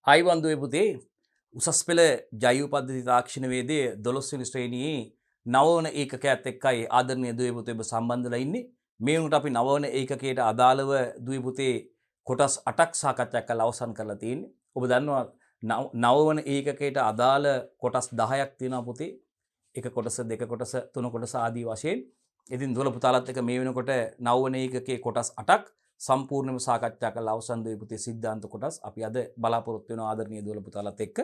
හයි වන්දුවේ පුතේ උසස් පෙළ ජෛව පද්ධති තාක්ෂණ වේදයේ 12 වෙනි ශ්‍රේණියේ නවවන ඒකකයත් එක්කයි ආදරණීය දුවේ පුතේ ඔබ සම්බන්ධලා ඉන්නේ. මේ වුණට අපි නවවන ඒකකයට අදාළව දුවේ පුතේ කොටස් 8ක් සාකච්ඡා කරලා අවසන් කරලා තියෙන්නේ. ඔබ දන්නවා නවවන ඒකකයට අදාළ කොටස් 10ක් තියෙනවා පුතේ. එක කොටස දෙක කොටස තුන කොටස ආදී වශයෙන්. ඉතින් දුවල පුතාලත් එක්ක මේ වෙනකොට නවවන ඒකකයේ කොටස් 8ක් සම්පූර්ණයෙන්ම සාකච්ඡා කරලා අවසන් දුවේ පුතේ සිද්ධාන්ත කොටස් අපි අද බලාපොරොත්තු වෙන ආදරණීය දුවල පුතාලත් එක්ක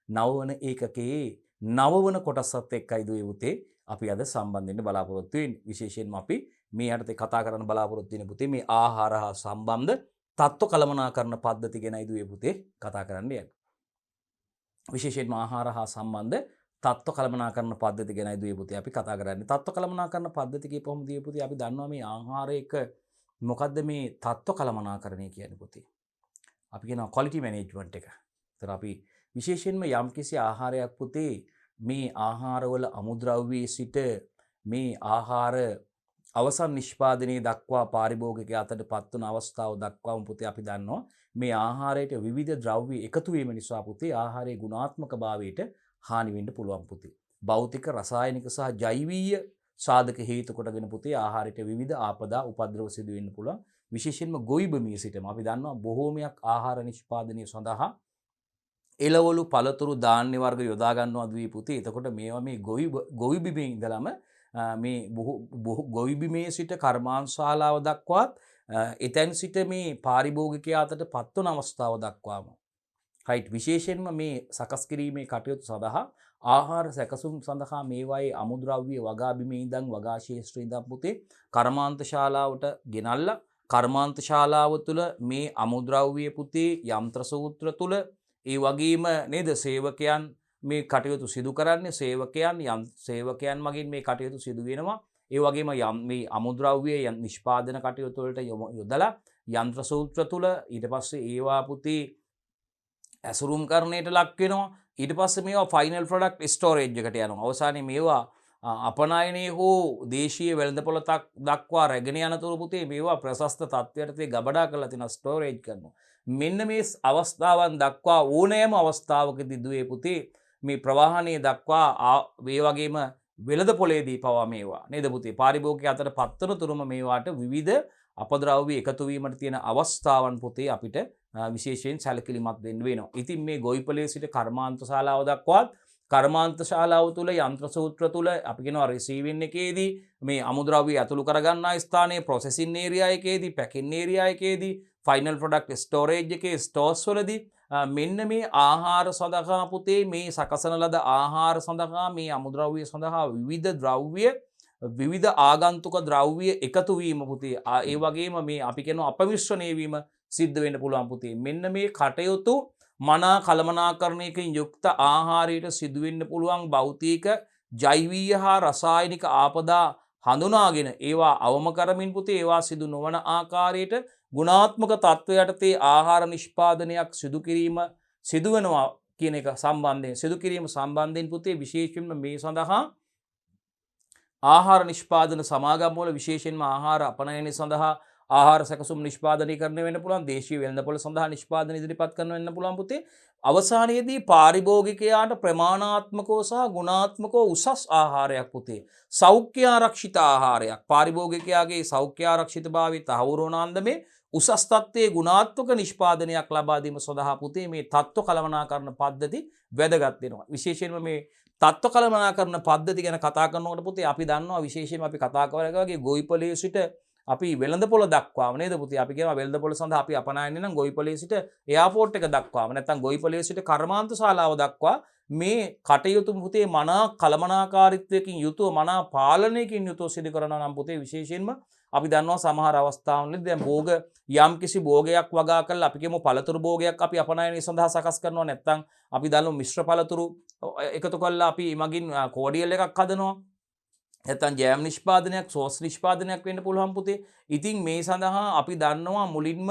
නවවන ඒකකයේ නවවන කොටසත් එක්කයි දුවේ පුතේ අපි අද සම්බන්ධ වෙන්න බලාපොරොත්තු වෙන්නේ. විශේෂයෙන්ම අපි මේ යටතේ කතා කරන්න බලාපොරොත්තු වෙන පුතේ මේ ආහාර හා සම්බන්ධ තත්ත්ව කළමනාකරණ පද්ධති ගැනයි දුවේ පුතේ කතා කරන්න යන්නේ. විශේෂයෙන්ම ආහාර හා සම්බන්ධ තත්ත්ව කළමනාකරණ පද්ධති ගැනයි දුවේ පුතේ අපි කතා කරන්නේ. තත්ත්ව කළමනාකරණ පද්ධති කියපුවම දුවේ පුතේ අපි දන්නවා මේ ආහාරයක මොකද්ද මේ තත්ත්ව කළමනාකරණය කියන්නේ පුතේ? අපි කියනවා ක්වොලිටි මැනේජ්මන්ට් එක. ඒතර අපි විශේෂයෙන්ම යම්කිසි ආහාරයක් පුතේ මේ ආහාරවල අමුද්‍රව්‍යයේ සිට මේ ආහාර අවසන් නිෂ්පාදනයේ දක්වා පාරිභෝගිකයා අතට පත්වන අවස්ථාව දක්වාම පුතේ අපි දන්නවා මේ ආහාරයට විවිධ ද්‍රව්‍ය එකතු වීම නිසා පුතේ ආහාරයේ ගුණාත්මක භාවයට හානි වෙන්න පුළුවන් පුතේ. භෞතික, රසායනික සහ ජෛවීය සාධක හේතු කොටගෙන පුතේ ආහාරයට විවිධ ආපදා උපද්‍රව සිදු වෙන්න පුළුවන්. විශේෂයෙන්ම ගොවි බිමේ සිටම අපි දන්නවා බොහෝමයක් ආහාර නිෂ්පාදනය සඳහා එළවලු පළතුරු ධාන්‍ය වර්ග යොදා ගන්නවා දුවේ පුතේ. එතකොට මේවා මේ ගොවි බිමේ ඉඳලම මේ ගොවි බිමේ සිට කර්මාන්තශාලාව දක්වාත් එතෙන් සිට මේ පාරිභෝගිකයා අතට පත්වන අවස්ථාව දක්වාම රයිට් විශේෂයෙන්ම මේ සකස් කිරීමේ කටයුතු සඳහා ආහාර සැකසුම් සඳහා මේවායේ අමුද්‍රව්‍ය වගා බිමේ ඉඳන් වගා ශේෂ්ත්‍රයේ ඉඳන් පුතේ කර්මාන්තශාලාවට ගෙනල්ලා කර්මාන්තශාලාව තුළ මේ අමුද්‍රව්‍ය පුතේ යන්ත්‍ර සූත්‍ර තුළ ඒ වගේම නේද සේවකයන් මේ කටයුතු සිදු කරන්නේ සේවකයන් මගින් මේ කටයුතු සිදු වෙනවා. ඒ වගේම මේ අමුද්‍රව්‍ය නිෂ්පාදන කටයුතු වලට යොදලා යන්ත්‍ර සූත්‍ර තුළ ඊට පස්සේ ඒවා පුතේ ඇසුරුම් කරණයට ලක් වෙනවා. ඊට පස්සේ මේවා ෆයිනල් ප්‍රොඩක්ට් ස්ටෝරේජ් එකට යනවා. අවසානයේ මේවා අපනයනයේ හෝ දේශීය වෙළඳපොළ දක්වා රැගෙන යනතුරු පුතේ මේවා ප්‍රශස්ත තත්ත්වයට ගබඩා කරලා තියෙන ස්ටෝරේජ් කරනවා. මෙන්න මේ අවස්ථාවන් දක්වා ඕනෑම අවස්ථාවකදී දුවේ පුතේ මේ ප්‍රවාහනය දක්වා මේ වගේම වෙළඳපොළේදී පවා මේවා නේද පුතේ පාරිභෝගිකයා අතර පත්වන තුරුම මේවාට විවිධ අපද්‍රව්‍ය එකතු වීමට තියෙන අවස්ථාවන් පුතේ අපිට විශේෂයෙන් සැලකිලිමත් වෙන්න වෙනවා. ඉතින් මේ ගොවිපළේ සිට කර්මාන්තශාලාව දක්වාත් කර්මාන්තශාලාව තුළ යන්ත්‍ර සූත්‍ර තුළ අපි කියනවා රිසීවින් එකේදී මේ අමුද්‍රව්‍ය ඇතුළු කරගන්නා ස්ථානයේ ප්‍රොසෙසින් ඒරියා එකේදී පැකින් ඒරියා එකේදී ෆයිනල් ප්‍රොඩක්ට් ස්ටෝරේජ් එකේ ස්ටෝර්ස් වලදී මෙන්න මේ ආහාර සඳහා පුතේ මේ සකසන ලද ආහාර සඳහා මේ අමුද්‍රව්‍ය සඳහා විවිධ ආගන්තුක ද්‍රව්‍ය එකතු වීම පුතේ ඒ වගේම මේ අපි කියනවා අපමිශ්‍රණය වීම සිද්ධ වෙන්න පුළුවන් පුතේ. මෙන්න මේ කටයුතු මනා කළමනාකරණයකින් යුක්ත ආහාරයට සිදු වෙන්න පුළුවන් භෞතික, ජෛවීය හා රසායනික ආපදා හඳුනාගෙන ඒවා අවම කරමින් පුතේ ඒවා සිදු නොවන ආකාරයට ගුණාත්මක තත්ත්ව යටතේ ආහාර නිෂ්පාදනයක් සිදු වෙනවා කියන එක සිදු කිරීම සම්බන්ධයෙන් පුතේ විශේෂයෙන්ම මේ සඳහා ආහාර නිෂ්පාදන සමාගම් වල විශේෂයෙන්ම ආහාර අපනයනය සඳහා ආහාර සැකසුම් නිෂ්පාදනය කරන්න වෙන්න පුළුවන්. දේශීය වෙළඳපොළ සඳහා නිෂ්පාදන ඉදිරිපත් කරන්න වෙන්න පුළුවන් පුතේ. අවසානයේදී පාරිභෝගිකයාට ප්‍රමාණාත්මකව සහ ගුණාත්මකව උසස් ආහාරයක් පුතේ. සෞඛ්‍ය ආරක්ෂිත ආහාරයක්. පාරිභෝගිකයාගේ සෞඛ්‍ය ආරක්ෂිතභාවය තහවුරු වන අන්දමේ උසස් තත්ත්වයේ ගුණාත්මක නිෂ්පාදනයක් ලබා දීම සඳහා පුතේ මේ තත්ත්ව කළමනාකරණ පද්ධති වැදගත් වෙනවා. විශේෂයෙන්ම මේ තත්ත්ව කළමනාකරණ පද්ධති ගැන කතා කරනකොට පුතේ අපි දන්නවා විශේෂයෙන්ම අපි කතා කරා වගේ ගොවිපළේ සිට අපි වෙළඳපොළ දක්වාම නේද පුතේ අපි කියනවා වෙළඳපොළ සඳහා අපි අපනයන්නේ නම් ගොවිපළේ සිට එයාපෝට් එක දක්වාම නැත්නම් ගොවිපළේ සිට කර්මාන්තශාලාව දක්වා මේ කටයුතු පුතේ මනා කළමනාකාරීත්වයකින් යුතුව මනා පාලනයකින් යුතුව සිදු කරනවා නම් පුතේ විශේෂයෙන්ම අපි දන්නවා සමහර අවස්ථාවලදී දැන් යම්කිසි භෝගයක් වගා කරලා අපි කියමු පළතුරු භෝගයක් අපි අපනයනය සඳහා සකස් කරනවා නැත්නම් අපි දන්නවා මිශ්‍ර පළතුරු එකතු කරලා අපි මගින් කෝඩියල් එකක් හදනවා නැත්නම් ජෑම් නිෂ්පාදනයක් සෝස් නිෂ්පාදනයක් වෙන්න පුළුවන් පුතේ. ඉතින් මේ සඳහා අපි දන්නවා මුලින්ම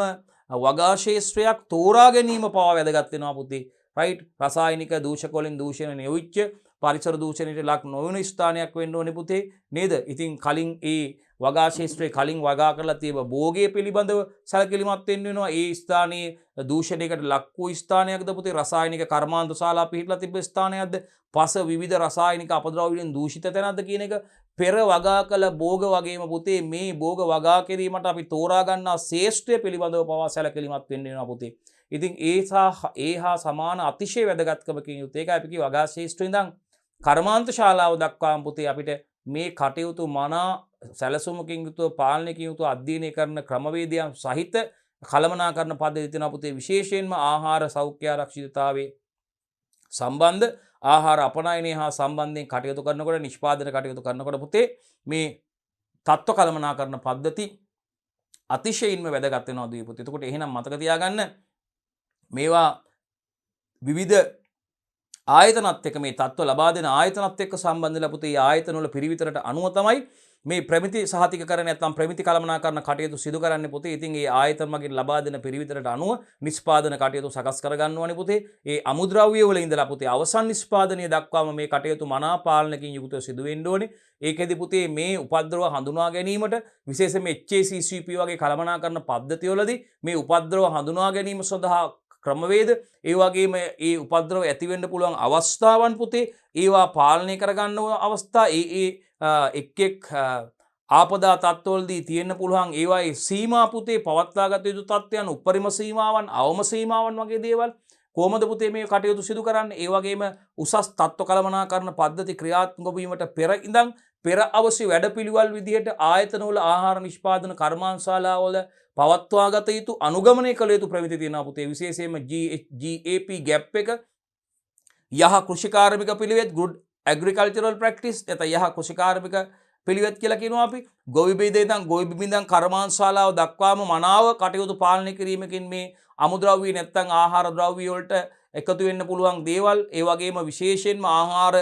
වගා ශේෂ්ත්‍රයක් තෝරා ගැනීම පවා වැදගත් වෙනවා පුතේ. රයිට් රසායනික දූෂක වලින් දූෂණ නෙවිච්ච පරිසර දූෂණයට ලක් නොවන ස්ථානයක් වෙන්න ඕනේ පුතේ නේද? ඉතින් කලින් ඒ වගා ශේෂ්ත්‍රයේ කලින් වගා කරලා තිබ භෝගය පිළිබඳව සැලකිලිමත් වෙන්න වෙනවා. ඒ ස්ථානයේ දූෂණයකට ලක් වූ ස්ථානයක්ද පුතේ රසායනික කර්මාන්ත ශාලා පිහිටලා තිබෙ ස්ථානයක්ද පස විවිධ රසායනික අපද්‍රව්‍ය වලින් දූෂිත තැනක්ද කියන එක පෙර වගා කළ භෝග වගේම පුතේ මේ භෝග වගා කිරීමට අපි තෝරා ගන්නා ශේෂ්ත්‍රය පිළිබඳව පවා සැලකිලිමත් වෙන්න වෙනවා පුතේ. ඉතින් ඒ හා සමාන අතිශය වැදගත්කමකින් යුත් ඒකයි අපි කිව්වා වගා ශේෂ්ත්‍රය ඉඳන් කර්මාන්ත ශාලාව දක්වාම පුතේ අපිට මේ කටයුතු මනා සැලසුමකින් යුතුව පාලනයකින් යුතුව අධ්‍යයනය කරන ක්‍රමවේදයන් සහිත කළමනාකරණ පද්ධති තියෙනවා පුතේ. විශේෂයෙන්ම ආහාර සෞඛ්‍ය ආරක්ෂිතතාවයේ සම්බන්ධ ආහාර අපනයනය හා සම්බන්ධයෙන් කටයුතු කරනකොට නිෂ්පාදන කටයුතු කරනකොට පුතේ මේ තත්ත්ව කළමනාකරණ පද්ධති අතිශයින්ම වැදගත් වෙනවා දී පුතේ. එතකොට එහෙනම් මතක තියාගන්න මේවා විවිධ ආයතනත් එක්ක මේ තත්ත්ව ලබා දෙන ආයතනත් එක්ක සම්බන්ධ වෙලා පුතේ ආයතන වල පිරිවිතරට අනුව තමයි මේ ප්‍රමිති සහතිකකරණ නැත්නම් ප්‍රමිති කළමනාකරණ කටයුතු සිදු කරන්නේ පුතේ. ඉතින් ඒ ආයතන මගින් ලබා දෙන පිරිවිතරට අනුව නිෂ්පාදන කටයුතු සකස් කර ගන්නවනේ පුතේ. ඒ අමුද්‍රව්‍ය වල ඉඳලා පුතේ අවසන් නිෂ්පාදනය දක්වාම මේ කටයුතු මනා පාලනකින් යුක්තව සිදු වෙන්න ඕනේ. ඒකෙදි පුතේ මේ උපද්‍රව හඳුනා ගැනීමට විශේෂයෙන්ම HACCP වගේ කළමනාකරණ පද්ධතිවලදී මේ උපද්‍රව හඳුනා ගැනීම සඳහා ක්‍රමවේද ඒ වගේම ඒ උපද්‍රව ඇති වෙන්න පුළුවන් අවස්ථාවන් පුතේ ඒවා පාලනය කරගන්න අවස්ථා එක් ආපදා තත්ත්වවලදී තියෙන්න පුළුවන් ඒවායේ සීමා පුතේ පවත්වාගත යුතු තත්ත්වයන් උපරිම සීමාවන් අවම සීමාවන් වගේ දේවල් කොහොමද පුතේ මේ කටයුතු සිදු කරන්නේ. ඒ වගේම උසස් තත්ත්ව කළමනාකරණ පද්ධති ක්‍රියාත්මක වීමට පෙර ඉඳන් පෙර අවශ්‍ය වැඩපිළිවෙල් විදිහට ආයතනවල ආහාර නිෂ්පාදන කර්මාන්තශාලාවල පවත්වාගත යුතු අනුගමනය කළ යුතු ප්‍රමිති තියෙනවා පුතේ. විශේෂයෙන්ම GAP GAP එක යහ කෘෂිකාර්මික පිළිවෙත් good agricultural practice නැත්නම් යහ කෘෂිකාර්මික පිළිවෙත් කියලා කියනවා අපි. ගොවි බිඳෙන් ගොවි බිඳන් කර්මාන්තශාලාව දක්වාම මනාව කටයුතු පාලනය කිරීමකින් මේ අමුද්‍රව්‍ය නැත්නම් ආහාර ද්‍රව්‍ය වලට එකතු වෙන්න පුළුවන් දේවල් ඒ වගේම විශේෂයෙන්ම ආහාර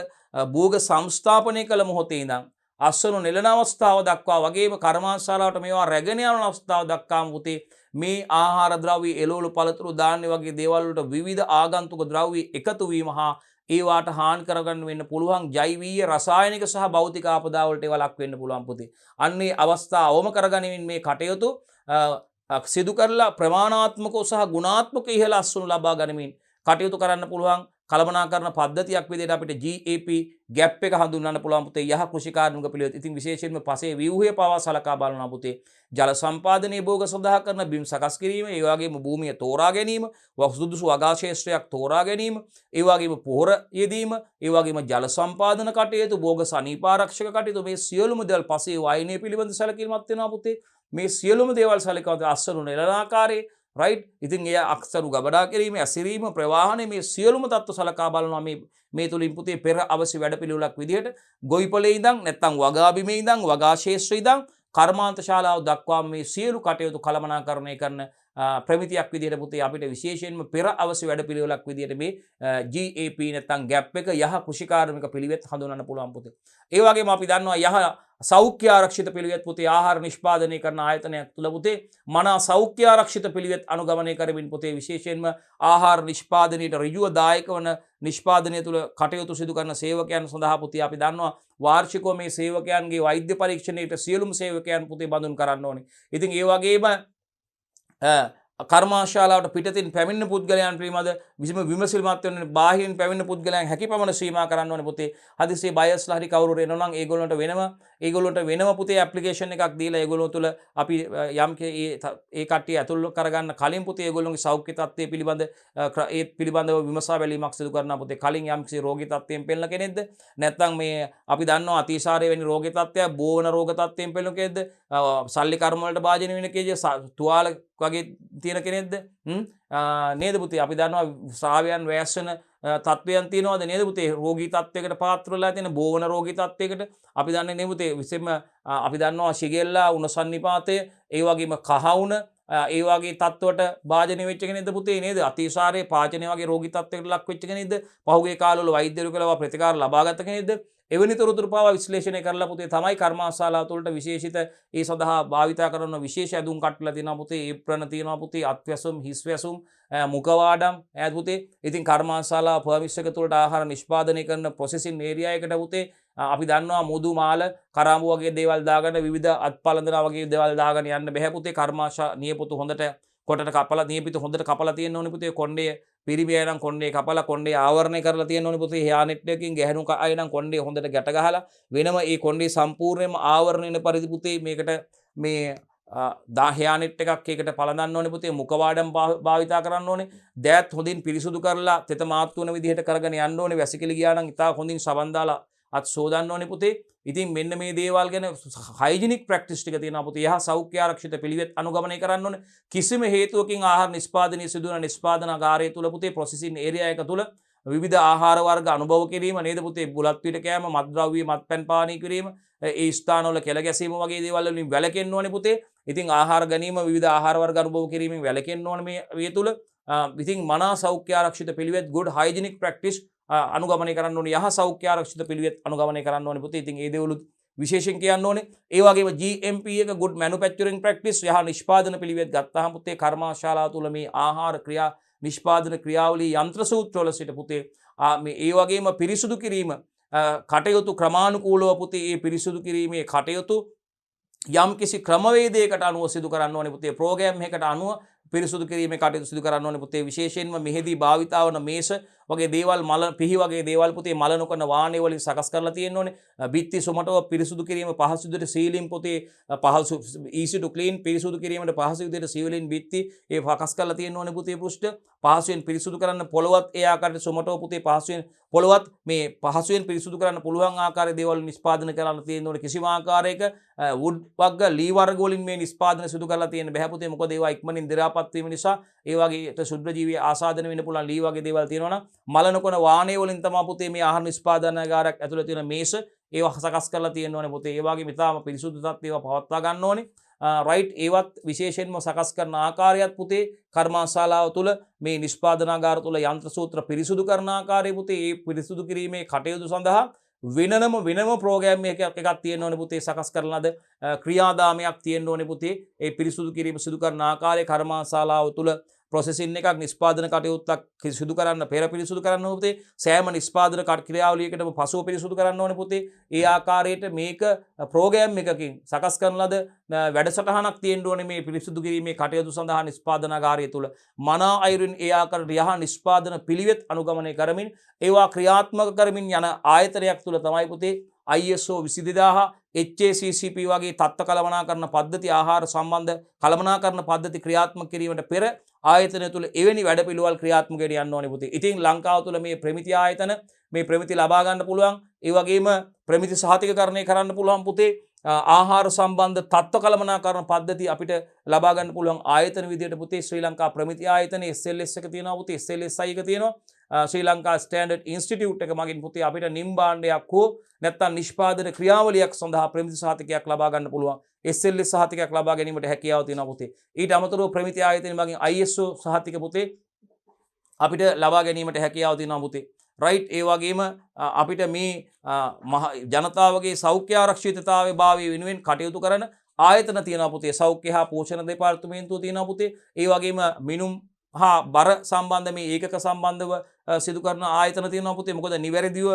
භෝග සංස්ථාපනය කළ මොහොතේ ඉඳන් අස්වනු නෙළන අවස්ථාව දක්වා වගේම කර්මාන්තශාලාවට මේවා රැගෙන යන අවස්ථාව දක්වාම පුතේ මේ ආහාර ද්‍රව්‍ය එළවලු පළතුරු ධාන්‍ය වගේ දේවල් වලට විවිධ ආගන්තුක ද්‍රව්‍ය එකතු වීම හා ඒවාට හානි කරගන්න වෙන්න පුළුවන් ජෛවීය රසායනික සහ භෞතික ආපදා වලට ඒවා ලක් වෙන්න පුළුවන් පුතේ. අන්නේ අවස්ථා අවම කරගනිමින් මේ කටයුතු සිදු කරලා ප්‍රමාණාත්මකව සහ ගුණාත්මක ඉහළ අස්වනු ලබා ගනිමින් කටයුතු කරන්න පුළුවන් කළමනාකරණ පද්ධතියක් විදිහට අපිට GAP GAP එක හඳුන්වන්න පුළුවන් පුතේ යහ කෘෂිකාර්මික පිළිවෙත්. ඉතින් විශේෂයෙන්ම පසේ ව්‍යුහය පවා සලකා බලනවා පුතේ. ජල සම්පාදනයේ භෝග සඳහා කරන බිම් සකස් කිරීම, ඒ වගේම භූමිය තෝරා ගැනීම, සුදුසු වගා ක්ෂේත්‍රයක් තෝරා ගැනීම, ඒ වගේම පොහොර යෙදීම, ඒ වගේම ජල සම්පාදන කටයුතු, භෝග සනීපාරක්ෂක කටයුතු මේ සියලුම දේවල් පසේ වායනය පිළිබඳ සැලකිලිමත් වෙනවා පුතේ. මේ සියලුම දේවල් සැලකුවත් අස්වනු නෙළන ආකාරයේ රයිට්. ඉතින් එය අක්සරු ගබඩා කිරීම, ඇසිරීම, ප්‍රවාහනය මේ සියලුම තත්ත්ව සලකා බලනවා මේ තුලින් පුතේ පෙර අවශ්‍ය වැඩපිළිවෙලක් විදිහට ගොවිපලේ ඉඳන් නැත්නම් වගා බිමේ ඉඳන් වගා ශේෂ්ත්‍රයේ ඉඳන් කර්මාන්ත ශාලාව දක්වා මේ සියලු කටයුතු කළමනාකරණය කරන ප්‍රමිතියක් විදිහට පුතේ අපිට විශේෂයෙන්ම පෙර අවශ්‍ය වැඩපිළිවෙලක් විදිහට මේ GAP නැත්නම් GAP එක යහ කෘෂිකාර්මික පිළිවෙත් හඳුන්වන්න පුළුවන් පුතේ. ඒ වගේම අපි දන්නවා යහ සෞඛ්‍ය ආරක්ෂිත පිළිවෙත් පුතේ ආහාර නිෂ්පාදනය කරන ආයතනයක් තුල පුතේ මනා සෞඛ්‍ය ආරක්ෂිත පිළිවෙත් අනුගමනය කරමින් පුතේ විශේෂයෙන්ම ආහාර නිෂ්පාදනයට ඍජුව දායක වන නිෂ්පාදනය තුල කටයුතු සිදු කරන සේවකයන් සඳහා පුතේ අපි දන්නවා වාර්ෂිකව මේ සේවකයන්ගේ වෛද්‍ය පරීක්ෂණයට සියලුම සේවකයන් පුතේ බඳුන් කරන්න ඕනේ. ඉතින් ඒ වගේම කර්මාශාලාවට පිටතින් පැමිණෙන පුද්ගලයන් පිළිබඳ විමසිලිමත් වෙන බාහිරින් පැමිණෙන පුද්ගලයන් හැකි පමණ සීමා කරන්න ඕනේ පුතේ. හදිස්සියේ බයස්ලා හරි කවුරු එනවා නම් ඒගොල්ලන්ට වෙනම පුතේ ඇප්ලිකේෂන් එකක් දීලා ඒගොල්ලෝ තුල අපි යම් ඒ කට්ටිය ඇතුල් කරගන්න කලින් පුතේ ඒගොල්ලෝගේ සෞඛ්‍ය තත්ත්වය පිළිබඳ ඒ පිළිබඳව විමසා බැලීමක් සිදු කරනවා පුතේ. කලින් යම්කිසි රෝගී තත්ත්වයෙන් පෙළෙන කෙනෙක්ද නැත්නම් මේ අපි දන්නවා අතිසාරය වෙන රෝගී තත්ත්වයක් බෝවන රෝග තත්ත්වයෙන් පෙළෙන කෙනෙක්ද සල්ලි කර්ම වලට භාජනය වෙන කෙනෙක්ද තුවාල වගේ තියෙන කෙනෙක්ද නේද පුතේ. අපි දන්නවා ශ්‍රාවයන් වයස්වන තත්ත්වයන් තියෙනවද නේද පුතේ. රෝගී තත්ත්වයකට පාත්‍ර වෙලා තියෙන බෝවන රෝගී තත්ත්වයකට අපි දන්නේ නේ පුතේ. විශේෂයෙන්ම අපි දන්නවා ශිගෙල්ලා උණ සන්නිපාතය ඒ වගේම කහවුණ ඒ වගේ තත්ත්වයට භාජනය වෙච්ච කෙනෙක්ද පුතේ නේද. අතිසාරයේ පාචනය වගේ රෝගී තත්ත්වයකට ලක් වෙච්ච කෙනෙක්ද පහුගිය කාලවල වෛද්‍යවරු කළවා ප්‍රතිකාර ලබාගත් කෙනෙක්ද. එවැනි තොරතුරු පාවා විශ්ලේෂණය කරලා පුතේ තමයි කර්මාශාලාව තුළට විශේෂිත ඒ සඳහා භාවිතා කරන විශේෂ ඇඳුම් කට්ටලා තියෙනවා පුතේ. ඒප්‍රණ තියෙනවා පුතේ. අත්වැසුම් හිස් වැසුම් මුඛවාඩම් ඈත් පුතේ. ඉතින් කර්මාශාලාව පර්මිස් එක තුළට ආහාර නිෂ්පාදනය කරන ප්‍රොසෙසින් ඒරියා එකට පුතේ අපි දන්නවා මුදු මාල කරාඹු වගේ දේවල් දාගෙන විවිධ අත්පලඳනා වගේ දේවල් දාගෙන යන්න බෑ පුතේ. කර්මාශා නියපොතු හොඳට කොටට කපලා නියපිත හොඳට කපලා තියෙන්න ඕනේ පුතේ. කොණ්ඩේ පිරිමි අය නම් කොණ්ඩේ කපලා කොණ්ඩේ ආවරණය කරලා තියෙන්න ඕනේ පුතේ. හෙයා නෙට් එකකින් ගැහණු අය නම් කොණ්ඩේ හොඳට ගැට ගහලා වෙනම ඒ කොණ්ඩේ සම්පූර්ණයෙන්ම ආවරණය වෙන පරිදි පුතේ මේකට මේ හෙයා නෙට් එකක් ඒකට පළඳන්න ඕනේ පුතේ. මුඛවාඩම් භාවිතා කරන්න ඕනේ. දෑත් හොඳින් පිරිසුදු කරලා තෙත මාත්තු වෙන විදිහට කරගෙන යන්න ඕනේ. වැසිකිලි ගියා නම් ඉතා හොඳින් සබන් දාලා අත් සෝදන්න ඕනේ පුතේ. ඉතින් මෙන්න මේ දේවල් ගැන හයිජිනික් ප්‍රැක්ටිස් ටික තියෙනවා පුතේ. යහ සෞඛ්‍ය ආරක්ෂිත පිළිවෙත් අනුගමනය කරන්න ඕනේ. කිසිම හේතුවකින් ආහාර නිෂ්පාදනයේ සිදුවන නිෂ්පාදනාගාරය තුල පුතේ ප්‍රොසෙසින් ඒරියා එක තුල විවිධ ආහාර වර්ග අනුභව කිරීම නේද පුතේ. බුලත් පිට කෑම, මත්ද්‍රව්‍ය, මත්පැන් පානය කිරීම, ඒ ස්ථානවල කෙල ගැසීම වගේ දේවල් වලින් වැළකෙන්න ඕනේ පුතේ. ඉතින් ආහාර ගැනීම විවිධ ආහාර වර්ග අනුභව කිරීමෙන් වැළකෙන්න ඕනේ මේ තුල. ඉතින් මනා සෞඛ්‍ය ආරක්ෂිත පිළිවෙත් good hygienic practice අනුගමනය කරන්න ඕනේ. යහ සෞඛ්‍ය ආරක්ෂිත පිළිවෙත් අනුගමනය කරන්න ඕනේ පුතේ. ඉතින් ඒ දේවලුත් විශේෂයෙන් කියන්න ඕනේ. ඒ වගේම GMP එක good manufacturing practice යහ නිෂ්පාදන පිළිවෙත් ගත්තාම පුතේ කර්මාශාලාව තුල මේ ආහාර ක්‍රියා නිෂ්පාදන ක්‍රියාවලිය යන්ත්‍ර සූත්‍රවල සිට පුතේ මේ ඒ වගේම පිරිසුදු කිරීම කටයුතු ක්‍රමානුකූලව පුතේ ඒ පිරිසුදු කිරීමේ කටයුතු යම් කිසි ක්‍රමවේදයකට අනුව සිදු කරන්න ඕනේ පුතේ. ප්‍රෝග්‍රෑම් එකකට අනුව පිරිසුදු කිරීමේ කටයුතු සිදු කරන්න ඕනේ පුතේ. විශේෂයෙන්ම මෙහිදී භාවිතා වන මේස වගේ දේවල් මල පිහි වගේ දේවල් පුතේ මල නොකරන වාහනේ වලින් සකස් කරලා තියෙන්න ඕනේ. බිත්ති සුමටව පිරිසුදු කිරීම පහසු විදිහට සීලින් පුතේ පහසු easy to clean පිරිසුදු කිරීමට පහසු විදිහට සීලින් බිත්ති ඒ සකස් කරලා තියෙන්න ඕනේ පුතේ. පෘෂ්ඨ පහසුවෙන් පිරිසුදු කරන්න පොළවත් ඒ ආකාරයට සුමටව පුතේ පහසුවෙන් පොළවත් මේ පහසුවෙන් පිරිසුදු කරන්න පුළුවන් ආකාරයේ දේවල් නිෂ්පාදනය කරන්න තියෙන්න ඕනේ. කිසිම ආකාරයක wood වර්ග ලී වර්ග වලින් මේ නිෂ්පාදනය සිදු කරලා තියෙන්න බෑ පුතේ. මොකද ඒවා ඉක්මනින් දි รา පත් වීම නිසා ඒ වගේ ශුද්ධ ජීවී ආසාදනය වෙන්න පුළුවන් ලී වගේ දේවල් තියෙනවා නම් මල නොකන වාහනේ වලින් තමයි පුතේ මේ ආහාර නිෂ්පාදනාගාරයක් ඇතුළේ තියෙන මේස ඒවා සකස් කරලා තියෙන්න ඕනේ පුතේ. ඒ වගේ මිතාම පිරිසුදු තත්ත්වය ඒවා පවත්වා ගන්න ඕනේ. රයිට් ඒවත් විශේෂයෙන්ම සකස් කරන ආකාරයත් පුතේ කර්මාශාලාව තුළ මේ නිෂ්පාදනාගාර තුළ යන්ත්‍ර සූත්‍ර පිරිසුදු කරන ආකාරය පුතේ ඒ පිරිසුදු කිරීමේ කටයුතු සඳහා වෙනම ප්‍රෝග්‍රෑම් එකක් තියෙන්න ඕනේ පුතේ. සකස් කරන ලද ක්‍රියාදාමයක් තියෙන්න ඕනේ පුතේ. ඒ පිරිසුදු කිරීම සිදු කරන ආකාරය කර්මාශාලාව තුළ ප්‍රොසෙසින් එකක් නිෂ්පාදන කටයුත්තක් සිදු කරන්න පෙර පිරිසුදු කරන්න ඕනේ පුතේ. සෑම නිෂ්පාදන ක්‍රියාවලියකටම පසුව පිරිසුදු කරන්න ඕනේ පුතේ. ඒ ආකාරයට මේක ප්‍රෝග්‍රෑම් එකකින් සකස් කරන ලද වැඩසටහනක් තියෙන්න ඕනේ මේ පිරිසුදු කිරීමේ කටයුතු සඳහා නිෂ්පාදනාගාරය තුළ. මනා අයුරින් ඒ ආකාරයට යහ නිෂ්පාදන පිළිවෙත් අනුගමනය කරමින් ඒවා ක්‍රියාත්මක කරමින් යන ආයතනයක් තුළ තමයි පුතේ ISO 22000 HACCP වගේ තත්ත්ව කළමනාකරණ පද්ධති ආහාර සම්බන්ධ කළමනාකරණ පද්ධති ක්‍රියාත්මක කිරීමට පෙර ආයතනය තුළ එවැනි වැඩපිළිවෙල් ක්‍රියාත්මක වෙන්න යන්න ඕනේ පුතේ. ඉතින් ලංකාව තුළ මේ ප්‍රමිති ආයතන මේ ප්‍රමිති ලබා ගන්න පුළුවන්. ඒ වගේම ප්‍රමිති සහතිකකරණය කරන්න පුළුවන් පුතේ. ආහාර සම්බන්ධ තත්ත්ව කළමනාකරණ පද්ධති අපිට ලබා ගන්න පුළුවන් ආයතන විදියට පුතේ ශ්‍රී ලංකා ප්‍රමිති ආයතනයේ SLS එක තියෙනවා පුතේ. SLSI එක තියෙනවා. ශ්‍රී ලංකා ස්ටෑන්ඩඩ් ඉන්ස්ටිටියුට් එක මගින් පුතේ අපිට නිම්බාණ්ඩයක් හෝ නැත්නම් නිෂ්පාදන ක්‍රියාවලියක් සඳහා ප්‍රමිති සහතිකයක් ලබා ගන්න පුළුවන්. SLS සහතිකයක් ලබා ගැනීමට හැකියාව තියෙනවා පුතේ. ඊට අමතරව ප්‍රමිති ආයතන මගින් ISO සහතික පුතේ අපිට ලබා ගැනීමට හැකියාව තියෙනවා පුතේ. රයිට් ඒ වගේම අපිට මේ ජනතාවගේ සෞඛ්‍ය ආරක්ෂිතතාවයේ භාවය වෙනුවෙන් කටයුතු කරන ආයතන තියෙනවා පුතේ. සෞඛ්‍ය හා පෝෂණ දෙපාර්තමේන්තුව තියෙනවා පුතේ. ඒ වගේම මිනුම් හා බර සම්බන්ධ මේ ඒකක සම්බන්ධව සිදු කරන ආයතන තියෙනවා පුතේ. මොකද නිවැරදිව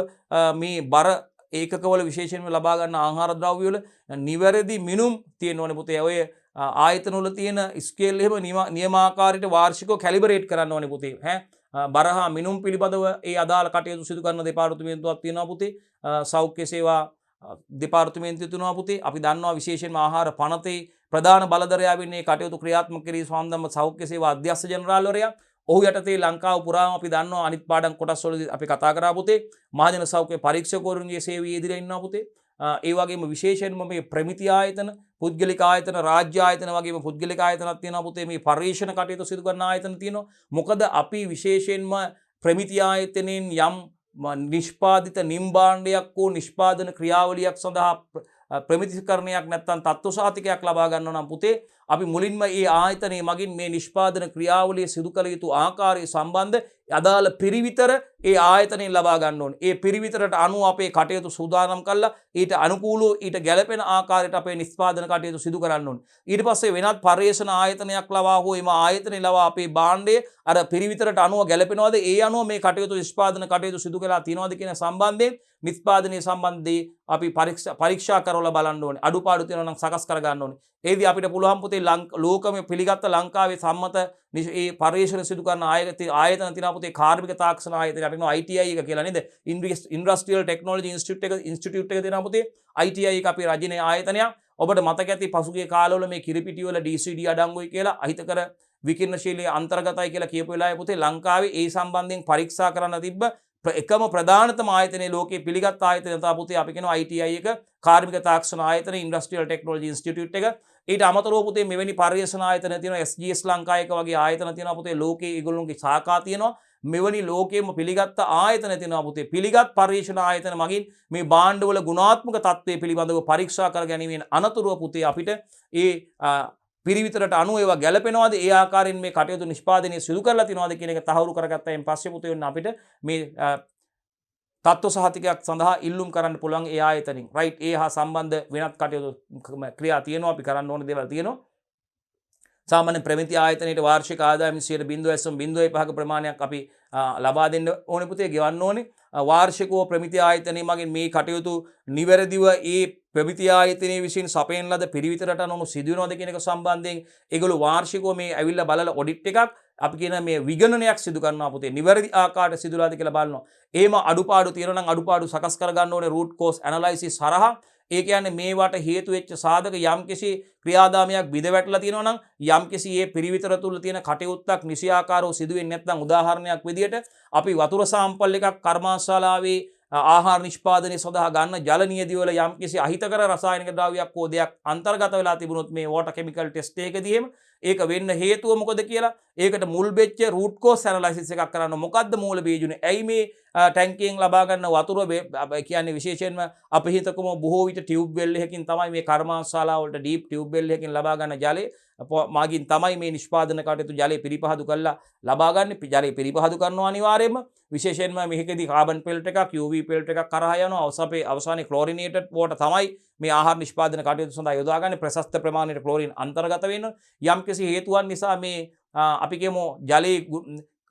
මේ බර ඒකකවල විශේෂයෙන්ම ලබා ගන්න ආහාර ද්‍රව්‍ය වල නිවැරදි මිනුම් තියෙන්න ඕනේ පුතේ. ඔය ආයතන වල තියෙන ස්කේල් එහෙම නියමාකාරයට වාර්ෂිකව කැලිබරේට් කරන්න ඕනේ පුතේ. බර හා මිනුම් පිළිබඳව ඒ අදාළ කටයුතු සිදු කරන දෙපාර්තමේන්තුවක් තියෙනවා පුතේ. සෞඛ්‍ය සේවා දෙපාර්තමේන්තුව තියෙනවා පුතේ. අපි දන්නවා විශේෂයෙන්ම ආහාර පනතේ ප්‍රධාන බලධරයා වෙන්නේ කටයුතු ක්‍රියාත්මක කිරීම සම්බන්ධව සෞඛ්‍ය සේවා අධ්‍යක්ෂ ජනරාල්වරයා. ඔහු යටතේ ලංකාව පුරාම අපි දන්නවා අනිත් පාඩම් කොටස් වලදී අපි කතා කරා පුතේ. මහජන සෞඛ්‍ය පරීක්ෂකවරුන්ගේ සේවයේ ඉදිරියේ ඉන්නවා පුතේ. ඒ වගේම විශේෂයෙන්ම මේ ප්‍රමිති ආයතන, පුද්ගලික ආයතන, රාජ්‍ය ආයතන වගේම පුද්ගලික ආයතනක් තියෙනවා පුතේ. මේ පරීක්ෂණ කටයුතු සිදු කරන ආයතන තියෙනවා. මොකද අපි විශේෂයෙන්ම ප්‍රමිති ආයතනෙන් යම් නිෂ්පාදිත නිම්බාණ්ඩයක් හෝ නිෂ්පාදන ක්‍රියාවලියක් සඳහා ප්‍රමිතිකරණයක් නැත්නම් තත්ත්ව සහතිකයක් ලබා ගන්නවා නම් පුතේ අපි මුලින්ම ඒ ආයතනයේ මගින් මේ නිෂ්පාදන ක්‍රියාවලිය සිදු කළ යුතු ආකාරය සම්බන්ධ අදාළ පිරිවිතර ඒ ආයතනයෙන් ලබා ගන්න ඕනේ. ඒ පිරිවිතරට අනුව අපේ කටයුතු සූදානම් කළා ඊට අනුකූලව ඊට ගැළපෙන ආකාරයට අපේ නිෂ්පාදන කටයුතු සිදු කරන්න ඕනේ. ඊට පස්සේ වෙනත් පර්යේෂණ ආයතනයක් ලවා හෝ එම ආයතනය ලවා අපේ භාණ්ඩය අර පිරිවිතරට අනුව ගැළපෙනවද ඒ අනුව මේ කටයුතු නිෂ්පාදන කටයුතු සිදු කළා තියනවද කියන සම්බන්ධයෙන් නිෂ්පාදනයේ සම්බන්ධයෙන් අපි පරීක්ෂා කරලා බලන්න ඕනේ. අඩුපාඩු තියෙනවා නම් සකස් කර ගන්න ඕනේ. ඒදී අපිට පුළුවන් පුතේ ලෝකෙම පිළිගත්ත ලංකාවේ සම්මත ඒ පර්යේෂණ සිදු කරන ආයතන තියෙනවා පුතේ කාර්මික තාක්ෂණ ආයතනය අපි කියනවා ITI එක කියලා නේද? ඉන්ඩස්ට්‍රියල් ටෙක්නොලොජි ඉන්ස්ටිටියුට් එක තියෙනවා පුතේ. ITI එක අපේ රජයේ ආයතනයක්. ඔබට මතක ඇති පසුගිය කාලවල මේ කිරිපිටි වල DCD අඩංගුයි කියලා අහිතකර විකිරණශීලී අන්තර්ගතයි කියලා කියපු වෙලාවේ පුතේ ලංකාවේ ඒ සම්බන්ධයෙන් පරීක්ෂා කරන්න තිබ්බ එකම ප්‍රධානතම ආයතනයේ ලෝකයේ පිළිගත් ආයතනය තමයි පුතේ අපි කියනවා ITI එක කාර්මික තාක්ෂණ ආයතන ඉන්ඩස්ට්‍රියල් ටෙක්නොලොජි ඉන්ස්ටිටියුට් එක. ඊට අමතරව පුතේ මෙවැනි පර්යේෂණ ආයතන තියෙනවා SGS ලංකා එක වගේ ආයතන තියෙනවා පුතේ ලෝකයේ ඒගොල්ලෝගේ ශාඛා තියෙනවා. මෙවැනි ලෝකයේම පිළිගත් ආයතන තියෙනවා පුතේ. පිළිගත් පර්යේෂණ ආයතන මගින් මේ භාණ්ඩවල ගුණාත්මක තත්ත්වය පිළිබඳව පරීක්ෂා කර ගැනීමෙන් අනතුරුව පුතේ අපිට ඒ පිරිවිතරට අනුව ඒවා ගැලපෙනවද ඒ ආකාරයෙන් මේ කටයුතු නිෂ්පාදනය සිදු කරලා තියනවද කියන එක තහවුරු කරගත්තායින් පස්සේ පුතේ වෙන අපිට මේ තත්ත්ව සහතිකයක් සඳහා ඉල්ලුම් කරන්න පුළුවන් ඒ ආයතනින් රයිට් ඒ හා සම්බන්ධ වෙනත් කටයුතු ක්‍රියා තියෙනවා අපි කරන්න ඕන දේවල් තියෙනවා. සාමාන්‍ය ප්‍රමිති ආයතනයේ වාර්ෂික ආදායම 0.05ක ප්‍රමාණයක් අපි ලබා දෙන්න ඕනේ පුතේ ගෙවන්න ඕනේ. වාර්ෂිකව ප්‍රමිති ආයතනයේ මගින් මේ කටයුතු නිවැරදිව ඒ ප්‍රමිති ආයතනයේ විසින් සපයන ලද පිරිවිතරට අනුව සිදු වෙනවද කියන එක සම්බන්ධයෙන් ඒගොල්ලෝ වාර්ෂිකව මේ ඇවිල්ලා බලලා ඔඩිට් එකක් අපි කියන මේ විගණනයක් සිදු කරනවා පුතේ. නිවැරදි ආකාරයට සිදුලාද කියලා බලනවා. එහෙම අඩුපාඩු තියෙනවා නම් අඩුපාඩු සකස් කර ගන්න ඕනේ root cause analysis හරහා. ඒ කියන්නේ මේවට හේතු වෙච්ච සාධක යම්කිසි ක්‍රියාදාමයක් බිඳ වැටලා තියෙනවා නම් යම්කිසි ඒ පිරිවිතර තුල තියෙන කටයුත්තක් නිසියාකාරව සිදු වෙන්නේ නැත්නම් උදාහරණයක් විදියට අපි වතුර සාම්පල් එකක් කර්මාශාලාවේ ආහාර නිෂ්පාදනය සඳහා ගන්න ජල නියදිවල යම්කිසි අහිතකර රසායනික ද්‍රව්‍යයක් හෝ දෙයක් අන්තර්ගත වෙලා තිබුණොත් මේ වෝටර් කෙමිකල් ටෙස්ට් එකකදී එහෙම ඒක වෙන්න හේතුව මොකද කියලා ඒකට මුල් වෙච්ච root cause analysis එකක් කරන්න මොකද්ද මූල බීජුනේ ඇයි මේ ටැංකියෙන් ලබා ගන්න වතුර කියන්නේ විශේෂයෙන්ම අපි හිතකම බොහෝ විට ටියුබ් වෙල් එකකින් තමයි මේ කර්මාශාලා වලට ඩීප් ටියුබ් වෙල් එකකින් ලබා ගන්න ජලය මාගින් තමයි මේ නිෂ්පාදන කටයුතු ජලය පිරිපහදු කරලා ලබා ගන්න. ජලය පිරිපහදු කරනවා අනිවාර්යයෙන්ම විශේෂයෙන්ම මේකෙදී කාබන් පෙල්ට් එකක් UV පෙල්ට් එකක් කරහා යනවා. අවසානයේ ක්ලෝරිනේටඩ් වෝටර් තමයි මේ ආහාර නිෂ්පාදන කටයුතු සඳහා යොදාගන්නේ. ප්‍රශස්ත ප්‍රමාණයට ක්ලෝරින් අන්තර්ගත වෙනවා. යම්කිසි හේතුවක් නිසා මේ අපි කියමු ජලයේ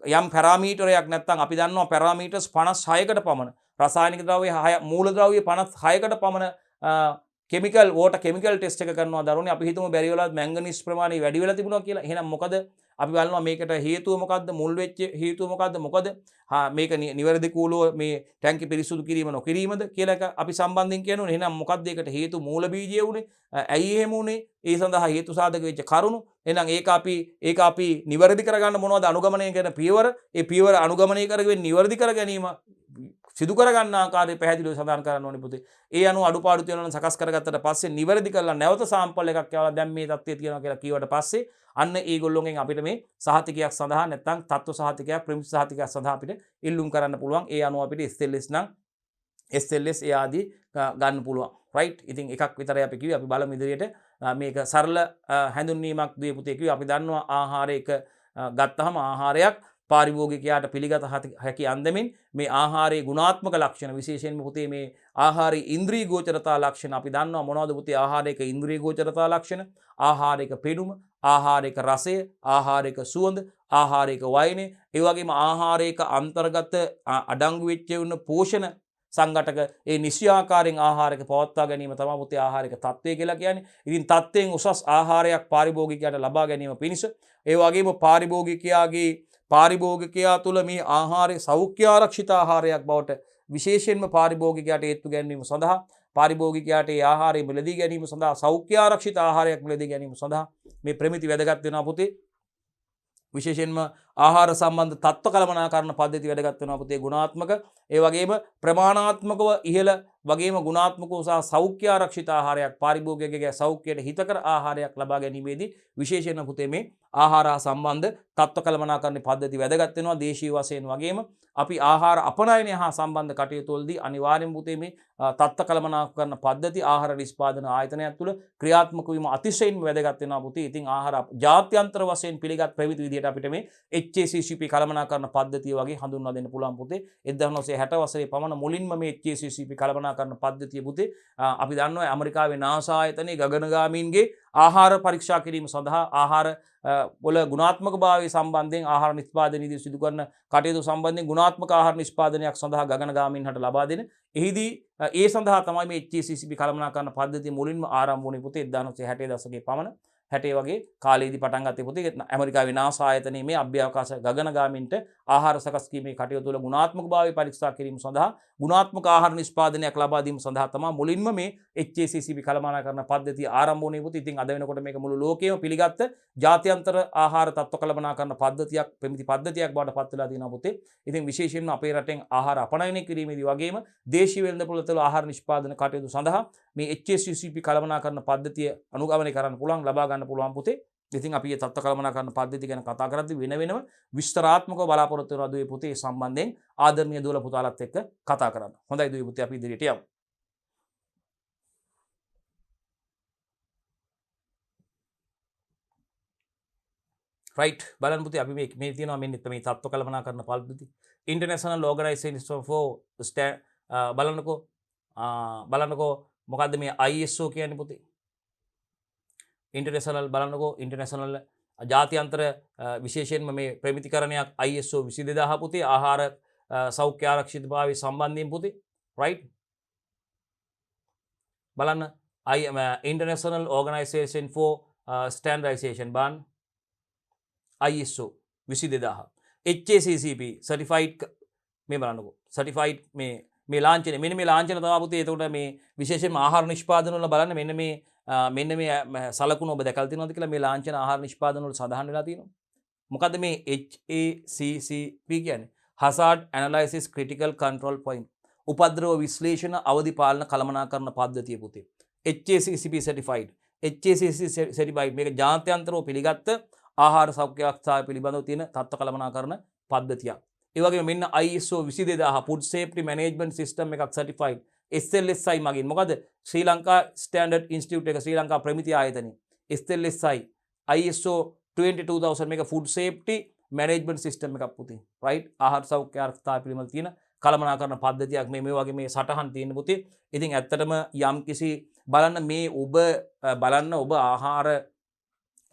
යම් පැරාමීටරයක් නැත්නම් අපි දන්නවා පැරාමීටර්ස් 56කට පමණ රසායනික ද්‍රව්‍ය මූල ද්‍රව්‍ය 56කට පමණ කෙමිකල් වෝටර් කෙමිකල් ටෙස්ට් එක කරනවා දරුවනේ. අපි හිතමු බැරි වෙලාවත් මැංගනීස් ප්‍රමාණය වැඩි වෙලා තිබුණා කියලා. එහෙනම් මොකද අපි බලනවා මේකට හේතුව මොකද්ද මුල් වෙච්ච හේතුව මොකද්ද මේක නිවැරදි කූලව මේ ටැංකි පිරිසුදු කිරීම නොකිරීමද කියලා එක අපි සම්බන්ධයෙන් කියනවා. එහෙනම් මොකද්ද ඒකට හේතු මූල බීජය උනේ ඇයි එහෙම උනේ ඒ සඳහා හේතු සාධක වෙච්ච කරුණු. එහෙනම් ඒක අපි නිවැරදි කරගන්න මොනවද අනුගමනය කරන පියවර ඒ පියවර අනුගමනය කරගෙන නිවැරදි කර ගැනීම සිදු කරගන්න ආකාරය පැහැදිලිව සඳහන් කරන්න ඕනේ පුතේ. ඒ අනුව අඩුපාඩු තියෙනවා නම් සකස් කරගත්තට පස්සේ නිවැරදි කරලා නැවත සාම්පල් එකක් යවලා දැන් මේ තත්ත්වය තියෙනවා කියලා කියවට පස්සේ අන්න ඒගොල්ලෝගෙන් අපිට මේ සහතිකයක් සඳහා නැත්නම් තත්ත්ව සහතිකයක් ප්‍රමිති සහතිකයක් සඳහා අපිට ඉල්ලුම් කරන්න පුළුවන්. ඒ අනුව අපිට SLS නම් SLS ඒ ආදී ගන්න පුළුවන්. රයිට්. ඉතින් එකක් විතරයි අපි කිව්වේ. අපි බලමු ඉදිරියට මේක සරල හැඳුන්වීමක් දී පුතේ කිව්වේ. අපි දන්නවා ආහාරයක ගත්තහම ආහාරයක් පාරිභෝගිකයාට පිළිගත හැකි අන්දමින් මේ ආහාරයේ ගුණාත්මක ලක්ෂණ විශේෂයෙන්ම පුතේ මේ ආහාරයේ ඉන්ද්‍රිය ගෝචරතා ලක්ෂණ අපි දන්නවා මොනවද පුතේ ආහාරයක ඉන්ද්‍රිය ගෝචරතා ලක්ෂණ ආහාරයක පෙනුම ආහාරයක රසය ආහාරයක සුවඳ ආහාරයක වයින ඒ වගේම ආහාරයක අන්තර්ගත අඩංගු වෙච්ච වුණ පෝෂණ සංඝටක ඒ නිසි ආකාරයෙන් ආහාරයක පවත්වා ගැනීම තමයි පුතේ ආහාරයක තත්ත්වය කියලා කියන්නේ. ඉතින් තත්ත්වයෙන් උසස් ආහාරයක් පාරිභෝගිකයාට ලබා ගැනීම පිණිස ඒ වගේම පාරිභෝගිකයා තුළ මේ ආහාරය සෞඛ්‍ය ආරක්ෂිත ආහාරයක් බවට විශේෂයෙන්ම පාරිභෝගිකයාට ඒත්තු ගැනීම සඳහා පාරිභෝගිකයාට ඒ ආහාරය මිලදී ගැනීම සඳහා සෞඛ්‍ය ආරක්ෂිත ආහාරයක් මිලදී ගැනීම සඳහා මේ ප්‍රමිති වැදගත් වෙනවා පුතේ. විශේෂයෙන්ම ආහාර සම්බන්ධ තත්ත්ව කළමනාකරණ පද්ධති වැදගත් වෙනවා පුතේ. ගුණාත්මක ඒ වගේම ප්‍රමාණාත්මකව ඉහළ වගේම ගුණාත්මකව සහ සෞඛ්‍ය ආරක්ෂිත ආහාරයක් පාරිභෝගිකගේ සෞඛ්‍යයට හිතකර ආහාරයක් ලබා ගැනීමේදී විශේෂයෙන්ම පුතේ මේ ආහාර සම්බන්ධ තත්ත්ව කළමනාකරණ පද්ධති වැදගත් වෙනවා දේශීය වශයෙන් වගේම අපි ආහාර අපනයනය හා සම්බන්ධ කටයුතු වලදී අනිවාර්යෙන් පුතේ මේ තත්ත්ව කළමනාකරණ පද්ධති ආහාර නිෂ්පාදන ආයතනයක් තුළ ක්‍රියාත්මක වීම අතිශයින්ම වැදගත් වෙනවා පුතේ. ඉතින් ආහාර ජාත්‍යන්තර වශයෙන් පිළිගත් ප්‍රවිධ විදිහට අපිට මේ HACCP කළමනාකරණ පද්ධතිය වගේ හඳුන්වා දෙන්න පුළුවන් පුතේ. 1960 වසරේ පමණ මුලින්ම මේ HACCP කළමනාකරණ පද්ධතිය පුතේ අපි දන්නවා ඇමරිකාවේ නාසා ආයතනයේ ගගනගාමීන්ගේ ආහාර පරීක්ෂා කිරීම සඳහා ආහාර වල ගුණාත්මකභාවය සම්බන්ධයෙන් ආහාර නිෂ්පාදනයේදී සිදු කරන කටයුතු සම්බන්ධයෙන් ගුණාත්මක ආහාර නිෂ්පාදනයක් සඳහා ගගනගාමීන්ට ලබා දෙන. එහිදී ඒ සඳහා තමයි මේ HACCP කළමනාකරණ පද්ධතිය මුලින්ම ආරම්භ වුණේ පුතේ 1960 දශකයේ පමණ 60 වගේ කාලයේදී පටන් ගත්තේ පුතේ ඇමරිකාවේ නාසා ආයතනයේ මේ අභ්‍යවකාශ ගගනගාමීන්ට ආහාර සකස් කිරීමේ කටයුතු වල ගුණාත්මකභාවය පරීක්ෂා කිරීම සඳහා ගුණාත්මක ආහාර නිෂ්පාදනයක් ලබා දීම සඳහා තමයි මුලින්ම මේ HACCP කළමනාකරණ පද්ධතිය ආරම්භ වුණේ පුතේ. ඉතින් අද වෙනකොට මේක මුළු ලෝකෙම පිළිගත්ත ජාත්‍යන්තර ආහාර තත්ත්ව කළමනාකරණ පද්ධතියක් ප්‍රමිති පද්ධතියක් බවට පත් වෙලා තියෙනවා පුතේ. ඉතින් විශේෂයෙන්ම අපේ රටෙන් ආහාර අපනයනය කිරීමේදී වගේම දේශීය වෙළඳපොළ තුළ ආහාර නිෂ්පාදන කටයුතු සඳහා මේ HACCP කළමනාකරණ පද්ධතිය අනුගමනය කරන්න පුළුවන් ලබා ගන්න පුළුවන් පුතේ. ඉතින් අපි මේ තත්ත්ව කළමනාකරණ පද්ධතිය ගැන කතා කරද්දී වෙන වෙනම විස්තරාත්මකව බලාපොරොත්තු වෙනවා දුවේ පුතේ සම්බන්ධයෙන් ආදරණීය දුවලා පුතාලත් එක්ක කතා කරන්න. හොඳයි දුවේ පුතේ අපි ඉදිරියට යමු. right බලන්න පුතේ අපි මේ තියෙනවා මෙන්න මේ තත්ත්ව කළමනාකරණ පද්ධති International Organization for බලන්නකෝ මොකද්ද මේ ISO කියන්නේ පුතේ ඉන්ටර්නැෂනල් බලන්නකෝ ඉන්ටර්නැෂනල් ජාත්‍යන්තර විශේෂයෙන්ම මේ ප්‍රමිතිකරණයක් ISO 22000 පුතේ ආහාර සෞඛ්‍ය ආරක්ෂිතභාවය සම්බන්ධයෙන් පුතේ right බලන්න International Organization for Standardization බලන්න ISO 22000 HACCP certified මේ බලන්නකෝ certified මේ ලාංඡනය මෙන්න මේ ලාංඡන තමයි පුතේ එතකොට මේ විශේෂයෙන්ම ආහාර නිෂ්පාදන වල බලන්න මෙන්න මේ සලකුණු ඔබ දැකලා තියෙනවද කියලා මේ ලාංඡන ආහාර නිෂ්පාදන වල සඳහන් වෙලා තියෙනවා. මොකද්ද මේ HACCP කියන්නේ? Hazard Analysis Critical Control Point. උපද්‍රව විශ්ලේෂණ අවදි පාලන කළමනාකරණ පද්ධතිය පුතේ. HACCP certified. HACCP certified මේක ජාත්‍යන්තරව පිළිගත්ත ආහාර සෞඛ්‍ය ආරක්ෂාව පිළිබඳව තියෙන තත්ත්ව කළමනාකරණ පද්ධතියක්. ඒ වගේම මෙන්න ISO 22000 Food Safety Management System එකක් certified. SLSI මගින් මොකද ශ්‍රී ලංකා ස්ටෑන්ඩඩ් ඉන්ස්ටිටියුට් එක ශ්‍රී ලංකා ප්‍රමිති ආයතනය SLSI ISO 22000 මේක food safety management system එකක් පුතේ right ආහාර සෞඛ්‍ය ආරක්ෂා පිළිබඳ තියෙන කළමනාකරණ පද්ධතියක් මේ වගේ මේ සටහන් තියෙන පුතේ. ඉතින් ඇත්තටම යම්කිසි බලන්න මේ ඔබ ආහාර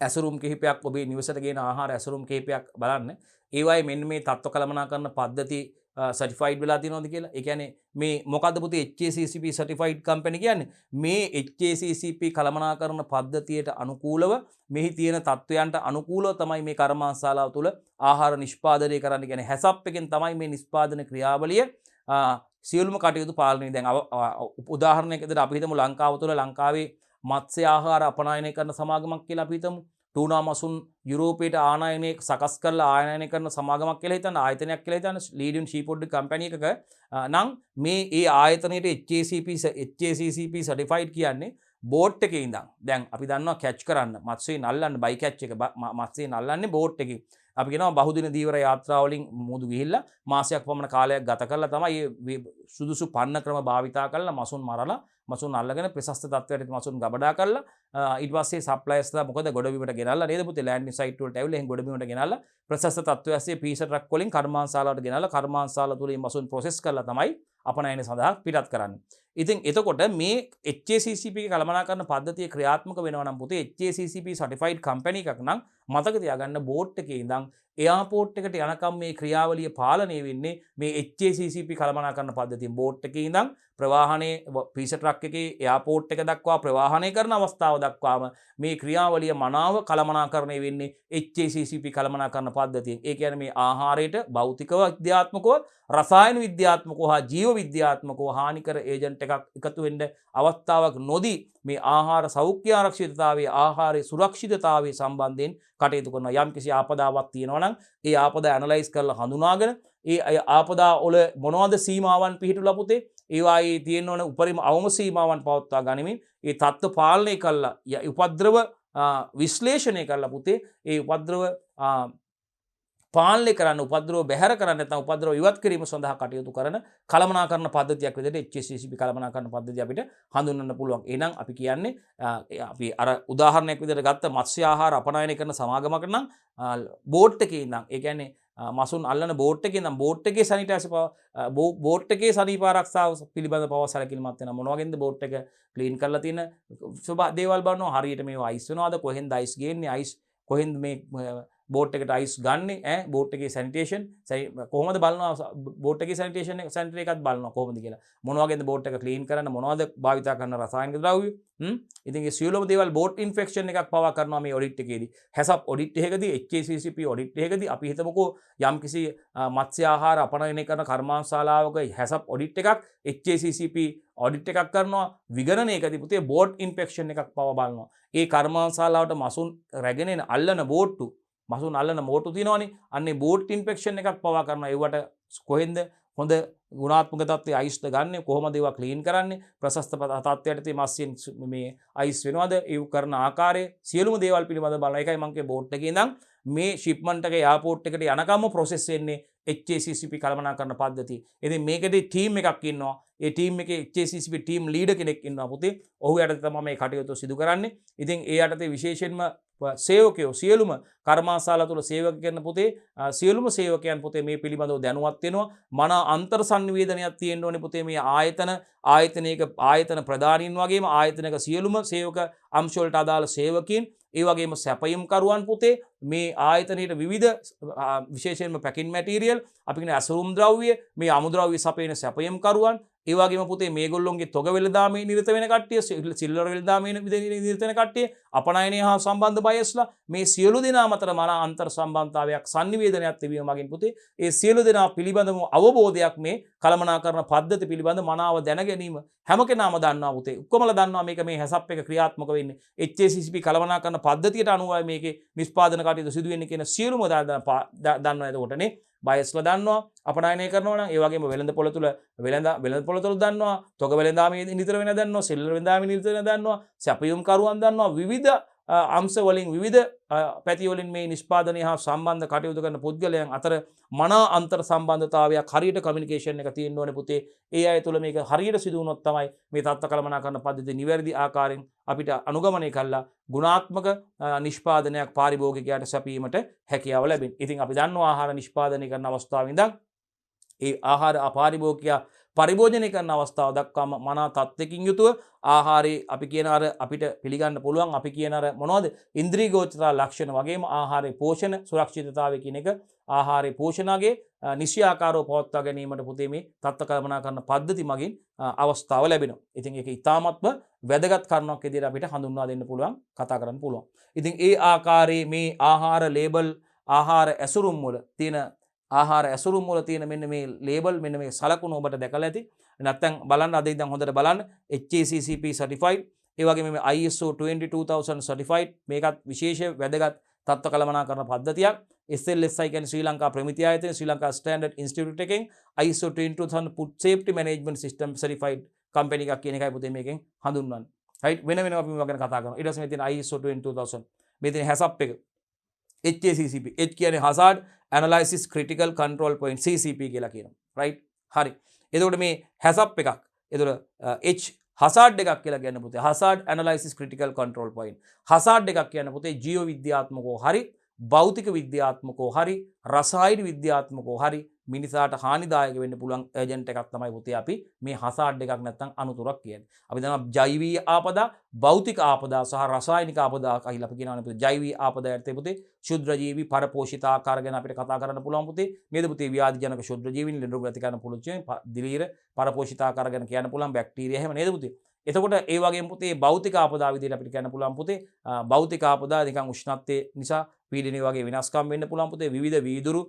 ඇසුරුම් කිහිපයක් ඔබේ නිවසට ගෙන ආහාර ඇසුරුම් කිහිපයක් බලන්න ඒවයි මෙන්න මේ තත්ත්ව කළමනාකරණ පද්ධති සර්ටිෆයිඩ් වෙලා තියෙනවද කියලා. ඒ කියන්නේ මේ මොකද්ද පුතේ HACCP සර්ටිෆයිඩ් කම්පැනි කියන්නේ? මේ HACCP කළමනාකරණ පද්ධතියට අනුකූලව මෙහි තියෙන තත්ත්වයන්ට අනුකූලව තමයි මේ කර්මාන්තශාලාව තුළ ආහාර නිෂ්පාදනය කරන්න. කියන්නේ හැසප් එකෙන් තමයි මේ නිෂ්පාදන ක්‍රියාවලිය සියලුම කටයුතු පාලනය. දැන් උදාහරණයක් විදිහට අපි හිතමු ලංකාව තුළ ලංකාවේ මත්ස්‍ය ආහාර අපනයනය කරන සමාගමක් කියලා අපි හිතමු. ටූනා මසුන් යුරෝපයට ආනයනය සකස් කරලා ආනයනය කරන සමාගමක් කියලා හිතන්න ආයතනයක් කියලා හිතන්න ලීඩින් ෂීෆුඩ් කම්පැනි එකක නම් මේ ඒ ආයතනයේ HACCP සර්ටිෆයිඩ් කියන්නේ බෝට් එකේ ඉඳන් දැන් අපි දන්නවා කැච් කරන්න මත්ස්‍ය නල්ලන්න බයි කැච් එක මත්ස්‍ය නල්ලන්නේ බෝට් එකේ අපි කියනවා බහුදින දීවර යාත්‍රාවලින් මුහුදු ගිහිල්ලා මාසයක් පමණ කාලයක් ගත කරලා තමයි මේ සුදුසු පන්න ක්‍රම භාවිතා කරලා මසුන් මරලා මසුන් අල්ලගෙන ප්‍රශස්ත තත්ත්වයට මසුන් ගබඩා කරලා ඊට පස්සේ සප්ලයර්ස්ලා මොකද ගොඩබිමට ගෙනල්ලා නේද පුතේ ලෑන්ඩින් සයිට් වලට ඇවිල්ලා එහෙන් ගොඩබිමට ගෙනල්ලා ප්‍රශස්ත තත්ත්වය ඇස්සේ පීසර් ට්‍රක් වලින් කර්මාන්තශාලාවට ගෙනල්ලා කර්මාන්තශාලාව තුලින් මසුන් ප්‍රොසෙස් කරලා තමයි අපනයන සඳහා පිටත් කරන්නේ. ඉතින් එතකොට මේ HACCP කළමනාකරණ පද්ධතිය ක්‍රියාත්මක වෙනවා නම් පුතේ HACCP සර්ටිෆයිඩ් කම්පැනි එකක් නම් මතක තියාගන්න බෝට් එකේ ඉඳන් එයාපෝට් එකට යනකම් මේ ක්‍රියාවලිය පාලනය වෙන්නේ මේ HACCP කළමනාකරණ පද්ධතියෙන්. බෝට් එකේ ඉඳන් ප්‍රවාහනයේ පීසර් ට්‍රක් එකේ එයාපෝට් එක දක්වා ප්‍රවාහනය කරන අවස්ථාව දක්වාම මේ ක්‍රියාවලිය මනාව කළමනාකරණය වෙන්නේ HACCP කළමනාකරණ පද්ධතියෙන්. ඒ කියන්නේ මේ ආහාරයට භෞතිකව විද්‍යාත්මකව රසායන විද්‍යාත්මකව හා ජීව විද්‍යාත්මකව හානිකර ඒජන්ට් එකක් එකතු වෙන්න අවස්ථාවක් නොදී මේ ආහාර සෞඛ්‍ය ආරක්ෂිතතාවයේ ආහාරයේ සුරක්ෂිතතාවයේ සම්බන්ධයෙන් කටයුතු කරනවා. යම් කිසි ආපදාවක් තියෙනවා නම් ඒ ආපදා ඇනලයිස් කරලා හඳුනාගෙන ඒ ආපදා වල මොනවද සීමාවන් පිහිටුලා පුතේ ඒවායේ තියෙන ඕන උපරිම අවම සීමාවන් පවත්වා ගනිමින් ඒ තත්ත්ව පාලනය කළා උපද්‍රව විශ්ලේෂණය කරලා පුතේ ඒ උපද්‍රව පාලනය කරන්න උපද්‍රව බැහැර කරන්න නැත්නම් උපද්‍රව ඉවත් කිරීම සඳහා කටයුතු කරන කළමනාකරණ පද්ධතියක් විදිහට HACCP කළමනාකරණ පද්ධතිය අපිට හඳුන්වන්න පුළුවන්. එහෙනම් අපි කියන්නේ අපි අර උදාහරණයක් විදිහට ගත්ත මත්ස්‍ය ආහාර අපනයනය කරන සමාගමකට නම් බෝට් එකේ ඉඳන් ඒ කියන්නේ මසුන් අල්ලන බෝට් එකේ ඉඳන් බෝට් එකේ සැනිටයිසර් බෝට් එකේ සනීප ආරක්ෂාව පිළිබඳ පව සැලකිලිමත් වෙනවා. මොන වගේද බෝට් එක ක්ලීන් කරලා තියෙන දේවල් බලනවා. හරියට මේවා අයිස් වෙනවද, කොහෙන්ද අයිස් ගේන්නේ, අයිස් කොහෙන්ද මේ බෝට් එකට අයිස් ගන්නේ බෝට් එකේ සැනිටේෂන් කොහොමද බලනවා බෝට් එකේ සැනිටේෂන් සැනිටර් එකත් බලනවා කොහොමද කියලා මොන වගේද බෝට් එක ක්ලීන් කරන්න මොනවද භාවිත කරන රසායනික ද්‍රව්‍ය ඉතින් ඒ සියලුම දේවල් බෝට් ඉන්ෆෙක්ෂන් එකක් පවා කරනවා මේ ඔඩිට් එකේදී හැසප් ඔඩිට් එකකදී HACCP ඔඩිට් එකකදී අපි හිතමුකෝ යම්කිසි මත්ස්‍ය ආහාර අපනයනය කරන කර්මාන්තශාලාවක හැසප් ඔඩිට් එකක් HACCP ඔඩිට් එකක් කරනවා විගණනයකදී පුතේ බෝට් ඉන්ෆෙක්ෂන් එකක් පවා බලනවා ඒ කර්මාන්තශාලාවට මසුන් රැගෙන එන අල්ලන බෝට්ටු මසුන් අල්ලන බෝට්ටු තියෙනවනේ අන්නේ බෝට් ඉන්ෆෙක්ෂන් එකක් පවා කරනවා ඒවට කොහෙන්ද හොඳ ගුණාත්මක තත්ත්වයේ අයිස්ද ගන්න කොහොමද ඒවා ක්ලීන් කරන්නේ ප්‍රශස්ත තත්ත්වයට තේ මස්යෙන් මේ අයිස් වෙනවද ඒ කරන ආකාරය සියලුම දේවල් පිළිබඳව බලන එකයි මම කියේ බෝට් එකේ ඉඳන් මේ ෂිප්මන්ට් එකේ එයාපෝට් එකට යනකම්ම ප්‍රොසෙස් වෙන්නේ HACCP කළමනාකරණ පද්ධතිය. ඉතින් මේකෙදී ටීම් එකක් ඉන්නවා. ඒ ටීම් එකේ HACCP ටීම් ලීඩර් කෙනෙක් ඉන්නවා පුතේ. ඔහු යටතේ තමයි මේ කටයුතු සිදු කරන්නේ. ඉතින් ඒ යටතේ විශේෂයෙන්ම සේවකයෝ සියලුම කර්මාන්තශාලා තුල සේවක කරන පුතේ සියලුම සේවකයන් පුතේ මේ පිළිබඳව දැනුවත් වෙනවා. මන අන්තර් සංනිවේදනයක් තියෙන්න ඕනේ පුතේ මේ ආයතනයක ආයතන ප්‍රධානීන් වගේම ආයතනයක සියලුම සේවක අංශ වලට අදාළ සේවකීන් ඒ වගේම සැපයුම් කරුවන් පුතේ මේ ආයතනයේ විවිධ විශේෂයෙන්ම පැකින් මැටීරියල් අපි කියන අසුරුම් ද්‍රව්‍ය මේ අමුද්‍රව්‍ය සපයන සැපයුම් කරුවන් ඒ වගේම පුතේ මේගොල්ලොන්ගේ තොග වෙළඳාමේ නිරත වෙන කට්ටිය සිල්වර් වෙළඳාමේ නිරත වෙන කට්ටිය අපනයනය හා සම්බන්ධ බයස්ලා මේ සියලු දෙනා මතර මන අන්තර් සම්බන්ධතාවයක් sannivedanayak තිබීම මගින් පුතේ ඒ සියලු දෙනා පිළිබඳව අවබෝධයක් මේ කළමනාකරණ පද්ධති පිළිබඳ මනාව දැන ගැනීම හැම කෙනාම දන්නවා පුතේ ඔක්කොමලා දන්නවා මේක මේ හැසප් එක ක්‍රියාත්මක වෙන්නේ HACCP කළමනාකරණ පද්ධතියට අනුවයි මේකේ නිෂ්පාදන කටයුතු සිදු වෙන්නේ කියන සියලුම දන්නවා එතකොටනේ බයස්ලා දන්නවා අපනයනය කරනවා නම් ඒ වගේම වෙළඳ පොළ තුල වෙළඳ පොළ තුල දන්නවා තොග වෙළඳාමේ නිතර වෙන දන්නවා සිල්වර් වෙළඳාමේ නිතර වෙන දන්නවා සැපයුම් කරුවන් දන්නවා විවිධ අංශ වලින් විවිධ පැති වලින් මේ නිෂ්පාදනය හා සම්බන්ධ කටයුතු කරන පුද්ගලයන් අතර මනා අන්තර් සම්බන්ධතාවයක් හරියට කමියුනිකේෂන් එක තියෙන්න ඕනේ පුතේ ඒ අය තුල මේක හරියට සිදු වුණොත් තමයි මේ තත්ත්ව කළමනාකරණ පද්ධතිය නිවැරදි ආකාරයෙන් අපිට අනුගමනය කළා ගුණාත්මක නිෂ්පාදනයක් පාරිභෝගිකයාට සැපීමට හැකියාව ලැබෙන්නේ. ඉතින් අපි දන්නවා ආහාර නිෂ්පාදනය කරන අවස්ථාවේ ඉඳන් ඒ ආහාර පාරිභෝගිකයා පරිභෝජනය කරන අවස්ථාව දක්වාම මනා තත්ත්වකින් යුතුව ආහාරයේ අපි කියන අර අපිට පිළිගන්න පුළුවන් අපි කියන අර මොනවද ඉන්ද්‍රිය ගෝචරතා ලක්ෂණ වගේම ආහාරයේ පෝෂණ සුරක්ෂිතතාවය කියන එක ආහාරයේ පෝෂණගේ නිශ්‍යාකාරව පවත්වා ගැනීමට පුතේ මේ තත්ත්ව කළමනාකරණ පද්ධති මගින් අවස්ථාව ලැබෙනවා. ඉතින් ඒක ඉතාමත්ම වැදගත් කාරණාවක් විදිහට අපිට හඳුන්වා දෙන්න පුළුවන් කතා කරන්න පුළුවන්. ඉතින් ඒ ආකාරයේ මේ ආහාර ලේබල් ආහාර ඇසුරුම් වල තියෙන ආහාර ඇසුරුම් වල තියෙන මෙන්න මේ ලේබල් මෙන්න මේ සලකුණු ඔබට දැකලා ඇති. නැත්නම් බලන්න අද ඉඳන් හොඳට බලන්න HACCP certified ඒ වගේම මේ ISO 22000 certified මේකත් විශේෂ වැදගත් තත්ත්ව කළමනාකරණ පද්ධතියක්. SLSI කියන්නේ ශ්‍රී ලංකා ප්‍රමිති ආයතනය ශ්‍රී ලංකා ස්ටෑන්ඩඩ් ඉන්ස්ටිටියුට් එකෙන් ISO 22000 food safety management system certified company එකක් කියන එකයි පුතේ මේකෙන් හඳුන්වන්නේ. right වෙන වෙනම අපි මේවා ගැන කතා කරනවා. ඊට පස්සේ මේ තියෙන ISO 22000 මේ තියෙන HACCP එක HACCP H කියන්නේ hazard analysis critical control point CCP කියලා කියනවා. right හරි. එතකොට මේ HACCP එකක්. එතකොට H hazard එකක් කියලා කියන්නේ පුතේ hazard analysis critical control point. hazard එකක් කියන්නේ පුතේ ජීව විද්‍යාත්මකව හරි භෞතික විද්‍යාත්මකව හරි රසායන විද්‍යාත්මකව හරි මිනිසාට හානිදායක වෙන්න පුළුවන් ඒජන්ට් එකක් තමයි පුතේ අපි මේ hazard එකක් නැත්නම් අනුතුරක් කියන්නේ. අපි දන්නවා ජෛවීය ආපදා, භෞතික ආපදා සහ රසායනික ආපදා කියලා අපි කියනවානේ පුතේ. ජෛවීය ආපදා යටතේ පුතේ ශුද්‍රජීවි පරපෝෂිත ආකාර ගැන අපිට කතා කරන්න පුළුවන් පුතේ. නේද පුතේ ව්‍යාධිජනක ශුද්‍රජීවීන් ලෙඩ රෝග ඇති කරන පුළුවන් දිලීර පරපෝෂිත ආකාර ගැන කියන්න පුළුවන් බැක්ටීරියා එහෙම නේද පුතේ. එතකොට ඒ වගේම පුතේ භෞතික ආපදා විදිහට අපිට කියන්න පුළුවන් පුතේ භෞතික ආපදා නිකන් උෂ්ණත්වයේ නිසා පීඩනය වගේ වෙනස්කම් වෙන්න පුළුවන් පුතේ. විවිධ වීදුරු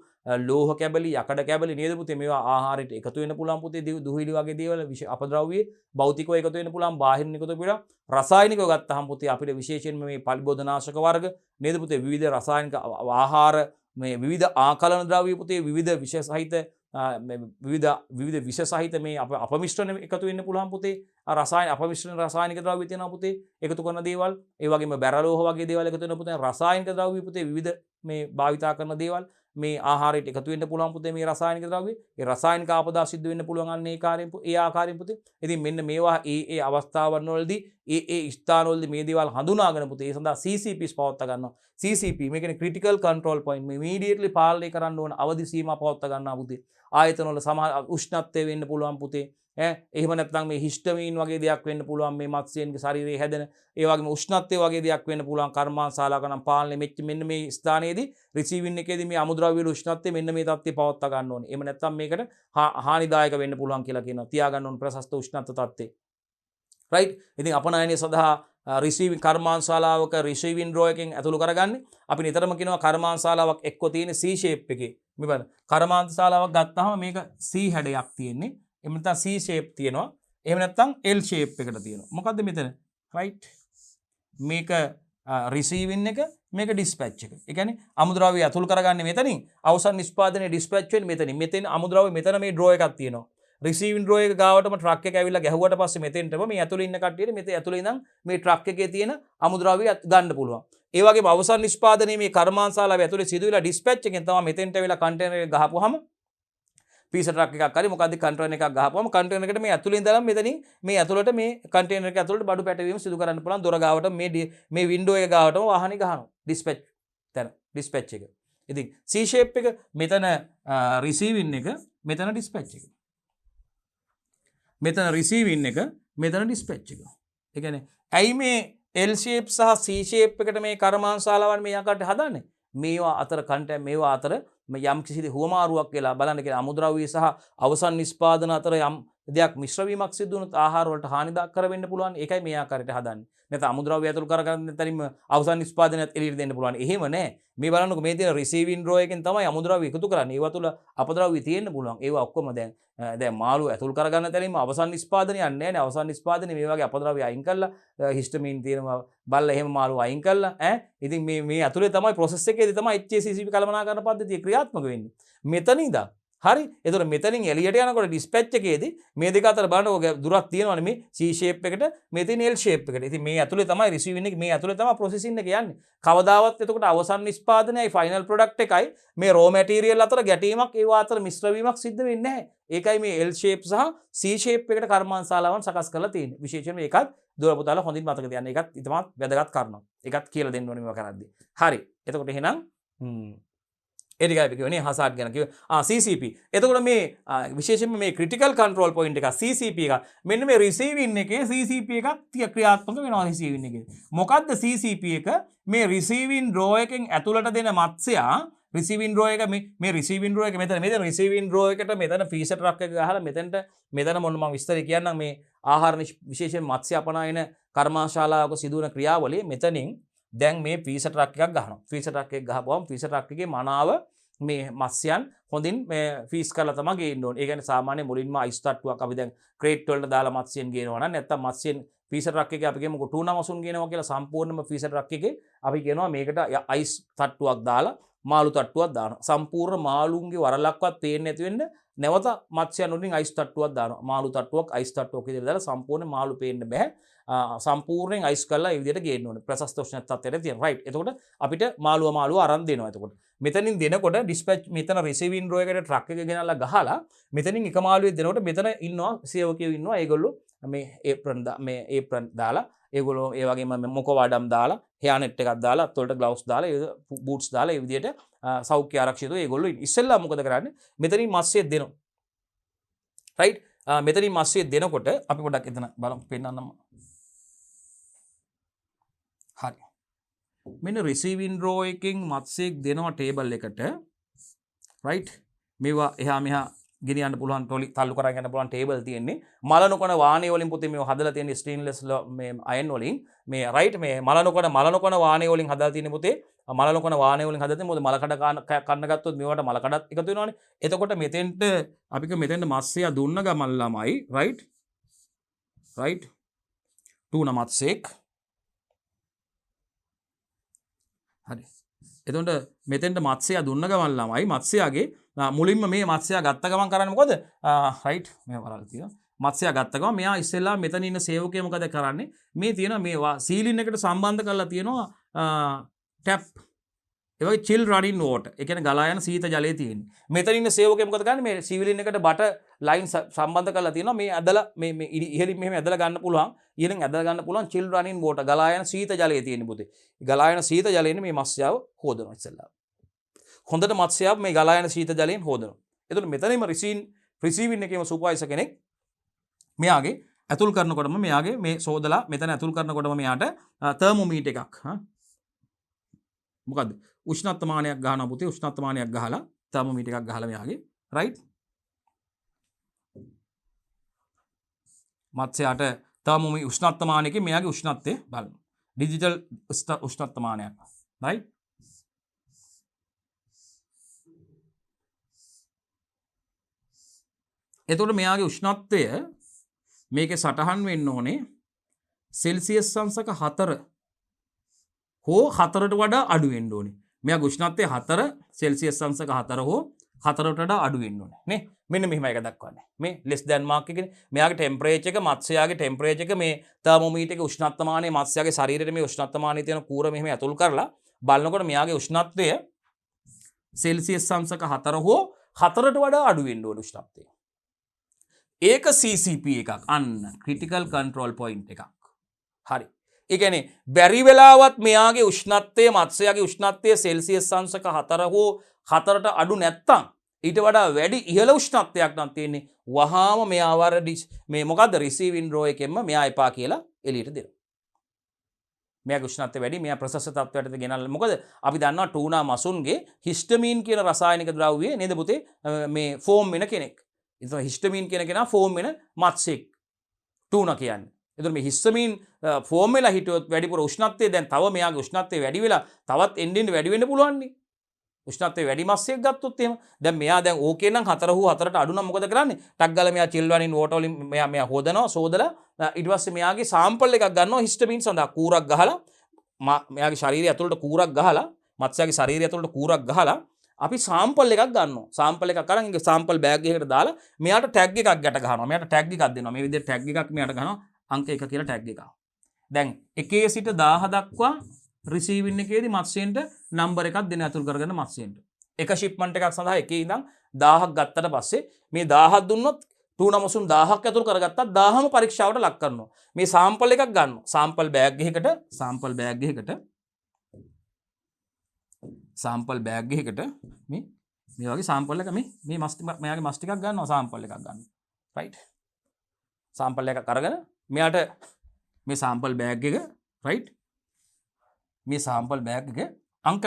ලෝහ කැබලි යකඩ කැබලි නේද පුතේ මේවා ආහාරයට එකතු වෙන්න පුළුවන් පුතේ. දුහිලි වගේ දේවල් අපද්‍රව්‍ය භෞතිකව එකතු වෙන්න පුළුවන්. බාහිරින් එකතු වෙලා රසායනිකව ගත්තහම පුතේ අපිට විශේෂයෙන්ම මේ පලිබෝධනාශක වර්ග නේද පුතේ. විවිධ රසායනික ආහාර මේ විවිධ ආකලන ද්‍රව්‍ය පුතේ විවිධ විෂ සහිත විවිධ විෂ සහිත මේ අපමිශ්‍රණ එකතු වෙන්න පුළුවන් පුතේ. රසායන අපමිශ්‍රණ රසායනික ද්‍රව්‍ය තියෙනවා පුතේ එකතු කරන දේවල්. ඒ වගේම බැරලෝහ වගේ දේවල් එකතු වෙන පුතේ. රසායනික ද්‍රව්‍ය පුතේ විවිධ මේ භාවිතා කරන දේවල් මේ ආහාරයට එකතු වෙන්න පුළුවන් පුතේ මේ රසායනික ද්‍රව්‍ය. ඒ රසායනික ආපදා සිද්ධ වෙන්න පුළුවන් අන්න ඒ ආකාරයෙන් පුතේ. ඉතින් මෙන්න මේවා ඒ අවස්ථාවන් වලදී ඒ ස්ථානවලදී මේ දේවල් හඳුනාගෙන පුතේ ඒ සඳහා CCPs පවත්වා ගන්නවා. CCP මේ කියන්නේ critical control point මේ immediately පාලනය කරන්න ඕන අවදි සීමා පවත්වා ගන්නවා පුතේ. ආයතන වල සමහර උෂ්ණත්වය වෙන්න පුළුවන් පුතේ. එහෙම නැත්නම් මේ හිස්ටමීන් වගේ දෙයක් වෙන්න පුළුවන් මේ මත්ස්‍යයන්ගේ ශරීරයේ හැදෙන ඒ වගේම උෂ්ණත්වය වගේ දෙයක් වෙන්න පුළුවන් කර්මාන්තශාලාවක නම් පාලනය මෙන්න මේ ස්ථානයේදී රිසීවින් එකේදී මේ අමුද්‍රව්‍ය වල උෂ්ණත්වය මෙන්න මේ තත්ත්වය පවත්වා ගන්න ඕනේ. එහෙම නැත්නම් මේකට හානිදායක වෙන්න පුළුවන් කියලා කියනවා. තියාගන්න ඕන ප්‍රශස්ත උෂ්ණත්ව තත්ත්වය. රයිට්. ඉතින් අපනයනය සඳහා රිසීවින් කර්මාන්තශාලාවක රිසීවින් ඩ්‍රෝ එකෙන් ඇතුළු කරගන්නේ අපි නිතරම කියනවා කර්මාන්තශාලාවක් එක්ක තියෙන C shape එකේ. මේ බලන්න. කර්මාන්තශාලාවක් ගත්තාම මේක C හැඩයක් තියෙන්නේ. එහෙම නැත්නම් C shape තියෙනවා. එහෙම නැත්නම් L shape එකට තියෙනවා. මොකද්ද මෙතන? රයිට්. මේක රිසීවින් එක මේක ඩිස්පැච් එක. ඒ කියන්නේ අමුද්‍රව්‍ය ඇතුළු කරගන්නේ මෙතනින් අවසන් නිෂ්පාදනයේ ඩිස්පැච් වෙන්නේ මෙතනින්. මෙතන අමුද්‍රව්‍ය මෙතන මේ ඩ්‍රෝ එකක් තියෙනවා. රිසීවින් ඩ්‍රෝ එක ගාවටම ට්‍රක් එක ඇවිල්ලා ගැහුවට පස්සේ මෙතෙන්ටම මේ ඇතුළේ ඉන්න කට්ටියට මෙතේ ඇතුළේ ඉඳන් මේ ට්‍රක් එකේ තියෙන අමුද්‍රව්‍ය ගන්න පුළුවන්. ඒ වගේම අවසන් නිෂ්පාදනයේ මේ කර්මාන්තශාලාව ඇතුළේ සිදුවිලා ඩිස්පැච් එකෙන් තමයි මෙතෙන්ට ඇවිල්ලා කන්ටේනර් එක ගහපුවාම පීස ට්‍රක් එකක් හරි මොකද්ද කන්ටේනර් එකක් ගහපුවාම කන්ටේනර් එකට මේ ඇතුළේ ඉඳලා මෙතනින් මේ ඇතුළට මේ කන්ටේනර් එක ඇතුළට බඩු පැටවීම සිදු කරන්න පුළුවන්. දොර ගාවට මේ වින්ඩෝ එක ගාවටම වාහනේ ගහනවා. ඩිස්පැච් තැන ඩිස්පැච් එක. ඉතින් C shape එක මෙතන රිසීවින් එක මෙතන ඩිස්පැච් එක. මෙතන රිසීවින් එක මෙතන ඩිස්පැච් එක. ඒ කියන්නේ ඇයි මේ L shape සහ C shape එකට මේ කර්මාන්තශාලාවන් මේ ආකාරයට හදන්නේ? මේවා අතර කන්ටෙන්ට් මේවා අතර යම් කිසි හුවමාරුවක් වෙලා බලන්න කියලා අමුද්‍රව්‍ය සහ අවසන් නිෂ්පාදන අතර යම් දෙයක් මිශ්‍ර වීමක් සිදු වුණොත් ආහාර වලට හානිදායක කර වෙන්න පුළුවන්. ඒකයි මේ ආකාරයට හදන්නේ. නැත්නම් අමුද්‍රව්‍ය ඇතුළු කරගන්න නැතරින්ම අවසන් නිෂ්පාදනයත් එළියට දෙන්න පුළුවන්. එහෙම නැහැ. මේ බලන්නකො මේ තියෙන රිසීවින් ඩ්‍රෝ එකෙන් තමයි අමුද්‍රව්‍ය එකතු කරන්නේ. ඒවා තුල අපද්‍රව්‍ය තියෙන්න පුළුවන්. ඒවා ඔක්කොම දැන් මාළු ඇතුළු කරගන්න තැනින්ම අවසන් නිෂ්පාදනය යන්නේ නැහැ නේ. අවසන් නිෂ්පාදනය මේ වගේ අපද්‍රව්‍ය අයින් කරලා හිස්ටමින් තියෙනවා බල්ල එහෙම මාළු අයින් කරලා ඉතින් මේ ඇතුලේ තමයි ප්‍රොසෙස් එකේදී තමයි HACCP කළමනාකරණ පද්ධතිය ක්‍රියාත්මක වෙන්නේ. මෙතන ඉඳන් හරි. එතකොට මෙතනින් එළියට යනකොට ඩිස්පැච් එකේදී මේ දෙක අතර බලනකොට දුරක් තියෙනවනේ මේ C shape එකට මේ තියෙන L shape එකට. ඉතින් මේ ඇතුලේ තමයි රිසීවින් එක මේ ඇතුලේ තමයි ප්‍රොසෙසින් එක යන්නේ. කවදාවත් එතකොට අවසන් නිෂ්පාදනයයි ෆයිනල් ප්‍රොඩක්ට් එකයි මේ රෝ මැටීරියල් අතර ගැටීමක් ඒවා අතර මිශ්‍ර වීමක් සිද්ධ වෙන්නේ නැහැ. ඒකයි මේ L shape සහ C shape එකට කර්මාන්තශාලාවන් සකස් කරලා තියෙන්නේ. විශේෂයෙන්ම ඒකත් දුර පුතාලා හොඳින් මතක තියාගන්න. ඒකත් ඉතමත් වැදගත් කරනවා. ඒකත් කියලා දෙන්න ඕනේ මේවා කරද්දී. හරි. එතකොට එහෙනම් ඒකයි අපි කියන්නේ හසාඩ් ගැන කිව්වේ CCP. එතකොට මේ විශේෂයෙන්ම මේ ක්‍රිටිකල් කන්ට්‍රෝල් පොයින්ට් එක CCP එක මෙන්න මේ රිසීවින් එකේ CCP එකක් ක්‍රියාත්මක වෙනවා රිසීවින් එකේ. මොකද්ද CCP එක? මේ රිසීවින් ඩ්‍රෝ එකෙන් ඇතුළට දෙන මත්ස්‍යයා රිසීවින් ඩ්‍රෝ එක මේ රිසීවින් ඩ්‍රෝ එක මෙතන රිසීවින් ඩ්‍රෝ එකට මෙතන ෆීසර් ට්‍රක් එක ගහලා මෙතන මොන මම විස්තර කියන්නම් මේ ආහාර විශේෂයෙන් මත්ස්‍ය අපනයන කර්මාශාලාවක සිදුවන ක්‍රියාවලිය මෙතනින් දැන් මේ ෆීසර් ට්‍රක් එකක් ගහනවා. ෆීසර් ට්‍රක් එක ගහපුවම ෆීසර් ට්‍රක් එකේ මනාව මේ මත්ස්‍යයන් හොඳින් මේ ෆීස් කරලා තමයි ගේන්න ඕනේ. ඒ කියන්නේ සාමාන්‍ය මුලින්ම අයිස් තට්ටුවක් අපි දැන් ක්‍රේට් වලට දාලා මත්ස්‍යයන් ගේනවා නම් නැත්තම් මත්ස්‍යයන් ෆීසර් ට්‍රක් එකේ අපි කියමුකෝ ටූනා මසුන් ගේනවා කියලා සම්පූර්ණයෙන්ම ෆීසර් ට්‍රක් එකේ අපි කියනවා මේකට අයිස් තට්ටුවක් දාලා මාළු තට්ටුවක් දානවා. සම්පූර්ණ මාළුන්ගේ වරලක්වත් පේන්නේ නැති වෙන්න නැවත මත්ස්‍යයන් වලින් අයිස් තට්ටුවක් දානවා. මාළු තට්ටුවක් අයිස් තට්ටුවක් විදිහට දාලා සම්පූර්ණ මාළු පේන්න බෑ. සම්පූර්ණයෙන් අයිස් කරලා ඒ විදිහට ගේන්න ඕනේ. ප්‍රශස්ත උෂ්ණ තත්ත්වයට තියෙන. රයිට්. එතකොට අපිට මාළුව අරන් දෙනවා. එතකොට මෙතනින් දෙනකොට ඩිස්පැච් මෙතන රිසීවින් රෝ එකට ට්‍රක් එක ගෙනල්ලා ගහලා මෙතනින් එක මාළුවෙක් දෙනකොට මෙතන ඉන්නවා සේවකයෝ ඉන්නවා. ඒගොල්ලෝ මේ ඒප්‍රන් දාලා ඒගොල්ලෝ ඒ වගේම මොකෝ වඩම් දාලා හෙයා නෙට් එකක් දාලා අත්වලට ග්ලව්ස් දාලා බූට්ස් දාලා ඒ විදිහට සෞඛ්‍ය ආරක්ෂිතව ඒගොල්ලෝ ඉස්සෙල්ලා මොකද කරන්නේ? මෙතනින් මත්ස්‍ය දෙනවා. රයිට්. මෙතනින් මත්ස්‍ය දෙනකොට අපි පොඩ්ඩක් එතන බලමු පෙන්නන්නම්. හරි. මෙන්න රිසීවින් රෝ එකෙන් මත්ස්‍යෙක් දෙනවා ටේබල් එකට. රයිට්. මේවා එහා මෙහා ගෙනියන්න පුළුවන් තල්ලු කරගෙන යන්න පුළුවන් ටේබල් තියෙන්නේ. මල නොකන වාහනේ වලින් පුතේ මේව හදලා තියෙන්නේ ස්ටේන්ලස් මේ අයන් වලින්. මේ රයිට් මේ මල නොකන වාහනේ වලින් හදලා තියෙන පුතේ මල ලොකන වාහනය වලින් හදන්නේ මොකද මල කඩ කන්න ගත්තොත් මේවට මල කඩත් එකතු වෙනවනේ. එතකොට මෙතෙන්ට අපි මෙතෙන්ට මත්ස්‍යයා දුන්න ගමන් ළමයි right tuna මත්ස්‍යෙක් හරි. එතකොට මෙතෙන්ට මත්ස්‍යයා දුන්න ගමන් ළමයි මත්ස්‍යයාගේ මුලින්ම මේ මත්ස්‍යයා ගත්ත ගමන් කරන්නේ මොකද? right මේ වලල් තියෙනවා. මත්ස්‍යයා ගත්ත ගමන් මෙයා ඉස්සෙල්ලා මෙතන ඉන්න සේවකයා මොකද කරන්නේ? මේ තියෙන මේ සීලින් එකට සම්බන්ධ කරලා තියෙනවා ටැප්. ඒ වගේ chill running water. ඒ කියන්නේ ගලා යන සීත ජලය තියෙන්නේ. මෙතන ඉන්න සේවකයා මොකද කරන්නේ? මේ සීලින් එකට බට ලයින් සම්බන්ධ කරලා තියෙනවා. මේ ඇදලා මේ ඉහළින් මෙහෙම ඇදලා ගන්න පුළුවන්. ඉහළින් ඇදලා ගන්න පුළුවන් chill running water. ගලා යන සීත ජලය තියෙන්නේ පුතේ. ගලා යන සීත ජලයෙන් මේ මත්ස්‍යව හොදනවා ඉස්සෙල්ලා. හොඳට මත්ස්‍යව මේ ගලා යන සීත ජලයෙන් හොදනවා. එතකොට මෙතනම රිසීවින් එකේම සුපර්වයිසර් කෙනෙක් මෙයාගේ ඇතුල් කරනකොටම මෙයාගේ මේ සෝදලා මෙතන ඇතුල් කරනකොටම මෙයාට තර්මෝමීටර් එකක් මොකද්ද උෂ්ණත්වමානයක් ගහනවා පුතේ උෂ්ණත්වමානයක් ගහලා තර්මෝමීටර් එකක් ගහලා මෙයාගේ රයිට් මත්ස්‍යයට තර්මෝමීටර් උෂ්ණත්වමානයකින් මෙයාගේ උෂ්ණත්වය බලනවා ඩිජිටල් උෂ්ණත්වමානයක් රයිට් එතකොට මෙයාගේ උෂ්ණත්වය මේකේ සටහන් වෙන්න ඕනේ සෙල්සියස් අංශක 4 හෝ 4ට වඩා අඩු වෙන්න ඕනේ. මෙයාගේ උෂ්ණත්වය 4 සෙල්සියස් අංශක 4 හෝ 4ට වඩා අඩු වෙන්න ඕනේ. නේ? මෙන්න මෙහෙම එක දක්වන්නේ. මේ less than mark එකනේ. මෙයාගේ ටෙම්පරේචර් එක මත්ස්‍යයාගේ ටෙම්පරේචර් එක මේ තර්මෝමීටර් එකේ උෂ්ණත්වමානය මත්ස්‍යයාගේ ශරීරයේ මේ උෂ්ණත්වමානය තියෙන කූර මෙහෙම ඇතුල් කරලා බලනකොට මෙයාගේ උෂ්ණත්වය සෙල්සියස් අංශක 4 හෝ 4ට වඩා අඩු වෙන්න ඕනේ උෂ්ණත්වය. ඒක CCP එකක් අන්න ක්‍රිටිකල් කන්ට්‍රෝල් පොයින්ට් එකක්. හරි. ඒ කියන්නේ බැරි වෙලාවත් මෙයාගේ උෂ්ණත්වය මත්ස්‍යයාගේ උෂ්ණත්වය සෙල්සියස් අංශක 4 හෝ 4ට අඩු නැත්තම් ඊට වඩා වැඩි ඉහළ උෂ්ණත්වයක් නම් තියෙන්නේ වහාම මෙයාව මේ මොකද්ද රිසීවින් රෝ එකෙන්ම මෙයා එපා කියලා එළියට දෙනවා. මෙයාගේ උෂ්ණත්වය වැඩි මෙයා ප්‍රසස්ස තත්ත්වයටද ගෙනල්ලා මොකද අපි දන්නවා ටූනා මසුන්ගේ හිස්ටමීන් කියන රසායනික ද්‍රව්‍ය නේද පුතේ මේ ෆෝම් වෙන කෙනෙක්. ඉතින් හිස්ටමීන් කියන කෙනා ෆෝම් වෙන මත්ස්‍යෙක් ටූනා කියන්නේ. එතකොට මේ හිස්ටමීන් ෆෝම් වෙලා හිටියොත් වැඩිපුර උෂ්ණත්වය දැන් තව මෙයාගේ උෂ්ණත්වය වැඩි වෙලා තවත් එන්න වැඩි වෙන්න පුළුවන් නේ. උෂ්ණත්වය වැඩි මත්ස්‍යෙක් ගත්තොත් එහෙම දැන් මෙයා දැන් ඕකේ නම් 4 හෝ 4ට අඩු නම් මොකද කරන්නේ? ටක් ගාලා මෙයා chill running water වලින් මෙයා හොදනවා සෝදලා ඊට පස්සේ මෙයාගේ සාම්පල් එකක් ගන්නවා හිස්ටමීන් සඳහා කූරක් ගහලා මෙයාගේ ශරීරය ඇතුළට කූරක් ගහලා මත්ස්‍යයාගේ ශරීරය ඇතුළට කූරක් ගහලා අපි සාම්පල් එකක් ගන්නවා. සාම්පල් එකක් අරන් ඒක සාම්පල් බෑග් එකකට දාලා මෙයාට ටැග් එකක් ගැට ගහනවා. මෙයාට ටැග් එකක් දෙනවා. මේ විදිහට ටැග් එකක් මෙයාට ගහනවා. අංක 1 කියලා ටැග් එකක්. දැන් 1 සිට 1000 දක්වා රිසීවින් එකේදී මත්ස්‍යයන්ට නම්බර් එකක් දෙන ඇතුල් කරගෙන මත්ස්‍යයන්ට. එක ෂිප්මන්ට් එකක් සඳහා එකේ ඉඳන් 1000ක් ගත්තට පස්සේ මේ 1000ක් දුන්නොත් ටූනා මසුන් 1000ක් ඇතුල් කරගත්තත් 1000ම පරීක්ෂාවට ලක් කරනවා. මේ සාම්පල් එකක් ගන්නවා. සාම්පල් බෑග් එකකට මේ වගේ සාම්පල් එක මේ මෙයාගේ මස් ටිකක් ගන්නවා සාම්පල් එකක් ගන්නවා. රයිට්. සාම්පල් එකක් අරගෙන මෙයාට මේ සාම්පල් බෑග් එක රයිට් මේ සාම්පල් බෑග් එක අංක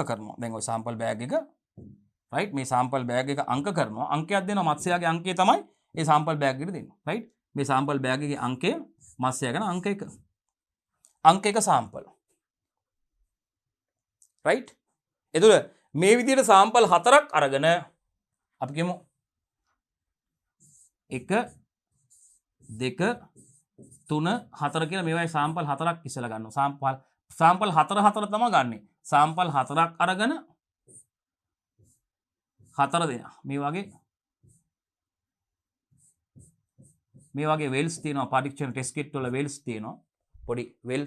කරනවා. දැන් ওই සාම්පල් බෑග් එක රයිට් මේ සාම්පල් බෑග් එක අංක කරනවා. අංකයක් දෙනවා මත්ස්‍යයාගේ අංකය තමයි මේ සාම්පල් බෑග් එකට දෙන්නේ. රයිට් මේ සාම්පල් බෑග් එකේ අංකය මත්ස්‍යයාගෙන අංක 1. අංක 1 සාම්පල්. රයිට් එතකොට මේ විදිහට සාම්පල් 4ක් අරගෙන අපි කියමු 1 2 3 4 කියලා මේවායි සාම්පල් 4ක් ඉස්සලා ගන්නවා. සාම්පල් 4 තමයි ගන්නෙ. සාම්පල් 4ක් අරගෙන 4 දෙනා. මේ වගේ වෙල්ස් තියෙනවා. පරීක්ෂණ ටෙස්ට් කිට් වල වෙල්ස් තියෙනවා. පොඩි වෙල්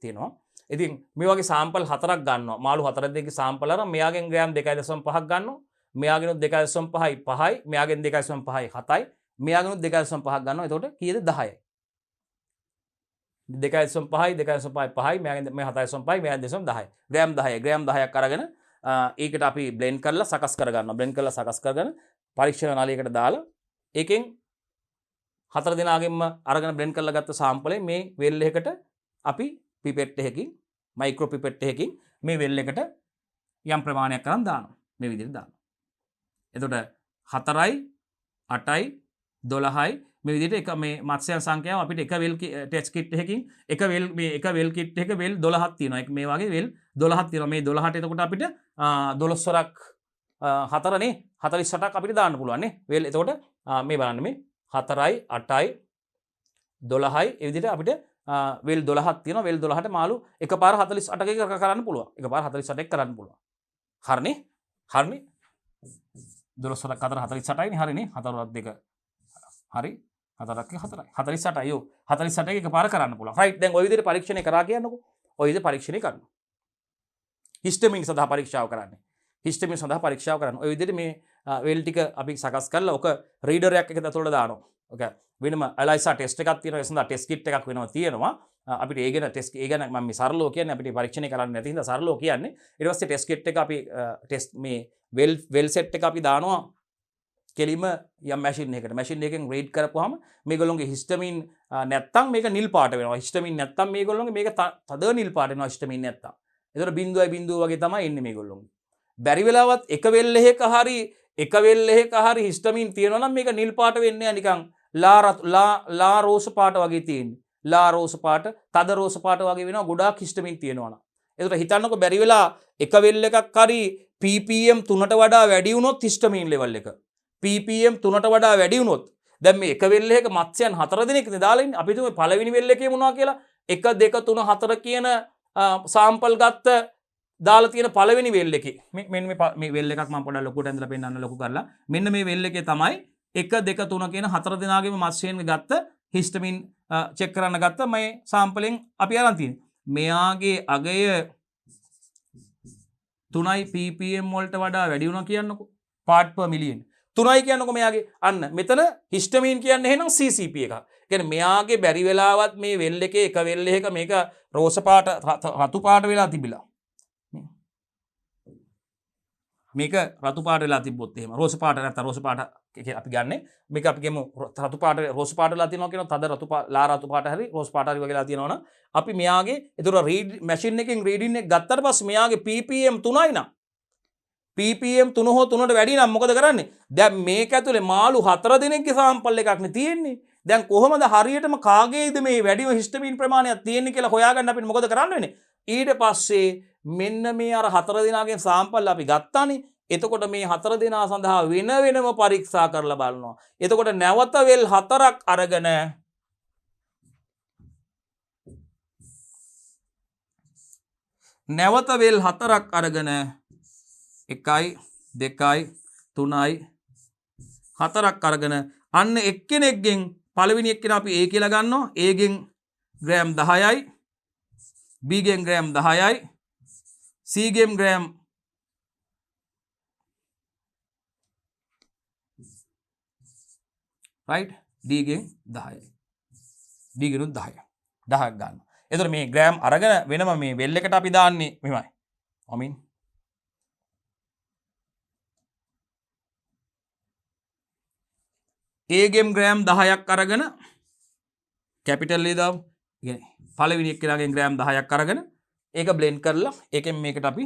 තියෙනවා. ඉතින් මේ වගේ සාම්පල් 4ක් ගන්නවා. මාළු 4 දෙකේ සාම්පල් අරන් මෙයාගෙන් ග්‍රෑම් 2.5ක් ගන්නවා. මෙයාගෙනුත් 2.5යි 5යි. මෙයාගෙන් 2.5යි 7යි. මෙයාගෙනුත් 2.5ක් ගන්නවා. එතකොට කීයද 10යි. 2.5යි 5යි මෙයාගෙන් මේ 7.5යි මෙයාගෙන් 10යි. ග්‍රෑම් 10ක් අරගෙන ඒකට අපි බ්ලෙන්ඩ් කරලා සකස් කරගන්නවා. බ්ලෙන්ඩ් කරලා සකස් කරගෙන පරීක්ෂණ නලියකට දාලා ඒකෙන් 4 දෙනාගෙන්ම අරගෙන බ්ලෙන්ඩ් කරලා ගත්ත සාම්පලේ මේ වෙල් එකකට අපි පිපෙට් එකකින් මයික්‍රෝ පිපෙට් එකකින් මේ වෙල් එකට යම් ප්‍රමාණයක් කරන් දානවා. මේ විදිහට දානවා. එතකොට 4යි 8යි 12යි මේ විදිහට එක මේ මත්ස්‍යයන් සංඛ්‍යාව අපිට එක වෙල් ටෙස්ට් කිට් එකකින් එක වෙල් මේ එක වෙල් කිට් එක වෙල් 12ක් තියෙනවා. එක මේ වගේ වෙල් 12ක් තියෙනවා. මේ 12ට එතකොට අපිට 12 වරක් 4නේ 48ක් අපිට දාන්න පුළුවන් නේ. වෙල් එතකොට මේ බලන්න මේ 4යි 8යි 12යි ඒ විදිහට අපිට වෙල් 12ක් තියෙනවා. වෙල් 12ට මාළු එකපාර 48ක කරන්න පුළුවන්. එකපාර 48ක් කරන්න පුළුවන්. හරිනේ? හරිනේ? 12 වරක් 4 48යිනේ හරිනේ. 4 වරක් 2 හරි 4ක් 4යි 48යි යෝ 48 එකපාර කරන්න පුළුවන්. රයිට් දැන් ওই විදිහට පරීක්ෂණය කරා කියන්නකෝ. ওই විදිහට පරීක්ෂණය කරනවා. හිස්ටමින් සඳහා පරීක්ෂාව කරන්නේ. හිස්ටමින් සඳහා පරීක්ෂාව කරන්න. ওই විදිහට මේ වෙල් ටික අපි සකස් කරලා ඔක රීඩර් එකක් එක ඇතුළට දානවා. ඔක වෙනම ඇලයිසා ටෙස්ට් එකක් තියෙනවා. ඒ සඳහා ටෙස්ට් කිට් එකක් වෙනවා තියෙනවා. අපිට ඒ ගැන ටෙස්ට් ඒ ගැන මම මේ සරලව කියන්නේ අපිට පරීක්ෂණය කරන්න නැති හින්දා සරලව කියන්නේ. ඊට පස්සේ ටෙස්ට් කිට් එක අපි ටෙස්ට් මේ වෙල් සෙට් එක අපි දානවා කෙලිම යම් මැෂින් එකකට. මැෂින් එකෙන් රීඩ් කරපුවාම මේගොල්ලෝගේ හිස්ටමින් නැත්තම් මේක නිල් පාට වෙනවා. හිස්ටමින් නැත්තම් මේගොල්ලෝගේ මේක තද නිල් පාට වෙනවා හිස්ටමින් නැත්තම්. ඒතර 0.0 වගේ තමයි එන්නේ මේගොල්ලෝගේ. බැරි වෙලාවත් එක වෙල් එහෙක හරි හිස්ටමින් තියෙනවා නම් මේක නිල් පාට වෙන්නේ නැහැ නිකන් ලා රෝස පාට වගේ තියෙන්නේ. ලා රෝස පාට, තද රෝස පාට වගේ වෙනවා ගොඩාක් හිස්ටමින් තියෙනවා නම්. ඒතර හිතන්නකො බැරි වෙලා එක වෙල් එකක් හරි ppm 3ට වඩා වැඩි වුණොත් හිස්ටමින් ලෙවල් එක ppm 3ට වඩා වැඩි වුණොත් දැන් මේ එක වෙල් එකක මත්ස්‍යයන් 4 දෙනෙක් නේ දාලා ඉන්නේ. අපි තුමේ පළවෙනි වෙල් එකේ මොනවා කියලා 1 2 3 4 කියන සාම්පල් ගත්ත දාලා තියෙන පළවෙනි වෙල් එකේ මෙන්න මේ වෙල් එකක් මම පොඩ්ඩක් ලොකුට ඇඳලා පෙන්නන්න ලොකු කරලා මෙන්න මේ වෙල් එකේ තමයි 1 2 3 කියන 4 දෙනාගේම මත්ස්‍යයන් ගත්ත හිස්ටමින් චෙක් කරන්න ගත්ත මේ සාම්පලෙන් අපි අරන් තියෙන්නේ. මෙයාගේ අගය 3යි ppm වලට වඩා වැඩි වුණා කියන්නකෝ. part per million 3යි කියන්නකෝ මෙයාගේ. අන්න මෙතන හිස්ටමින් කියන්නේ එහෙනම් ccp එකක්. කියන්නේ මෙයාගේ බැරි වෙලාවත් මේ වෙල් එකේ එක වෙල් එකක මේක රෝස පාට රතු පාට වෙලා තිබිලා. මේක රතු පාට වෙලා තිබ්බොත් එහෙම රෝස පාට නැත්නම් රෝස පාට අපි ගන්නෙ මේක අපි කියමු රතු පාට රෝස පාට වෙලා තියෙනවා කියනවා තද රතු පාට ලා රතු පාට හරි රෝස පාට හරි වගේලා තියෙනවනම් අපි මෙයාගේ ඒතර රීඩ් මැෂින් එකෙන් රීඩින් එක ගත්තට පස්සේ මෙයාගේ ppm 3යි නම් ppm 3 හෝ 3ට වැඩි නම් මොකද කරන්නේ? දැන් මේක ඇතුලේ මාළු 4 දිනකගේ සාම්පල් එකක් නේ තියෙන්නේ. දැන් කොහොමද හරියටම කාගේද මේ වැඩිම හිස්ටමින් ප්‍රමාණයක් තියෙන්නේ කියලා හොයාගන්න අපිට මොකද කරන්න වෙන්නේ? ඊට පස්සේ මෙන්න මේ අර 4 දෙනාගේ සාම්පල් අපි ගත්තානේ. එතකොට මේ 4 දෙනා සඳහා වෙන වෙනම පරීක්ෂා කරලා බලනවා. එතකොට නැවත වෙල් 4ක් අරගෙන නැවත වෙල් 4ක් අරගෙන 1යි 2යි 3යි 4ක් අරගෙන අන්න එක්කෙනෙක්ගෙන් පළවෙනි එක්කෙනා අපි A කියලා ගන්නවා. A ගෙන් ග්‍රෑම් 10යි B ගෙන් ග්‍රෑම් 10යි C ගෙන් ග්‍රෑම් right D ගෙන් 10යි D ගෙනුත් 10ක් ගන්නවා. එතකොට මේ ග්‍රෑම් අරගෙන වෙනම මේ වෙල් එකට අපි දාන්නේ මෙහෙමයි. I mean A ගෙන් ග්‍රෑම් 10ක් අරගෙන කැපිටල් A දාමු. ඒ කියන්නේ පළවෙනි එක්කෙනාගෙන් ග්‍රෑම් 10ක් අරගෙන ඒක බ්ලෙන්ඩ් කරලා ඒකෙන් මේකට අපි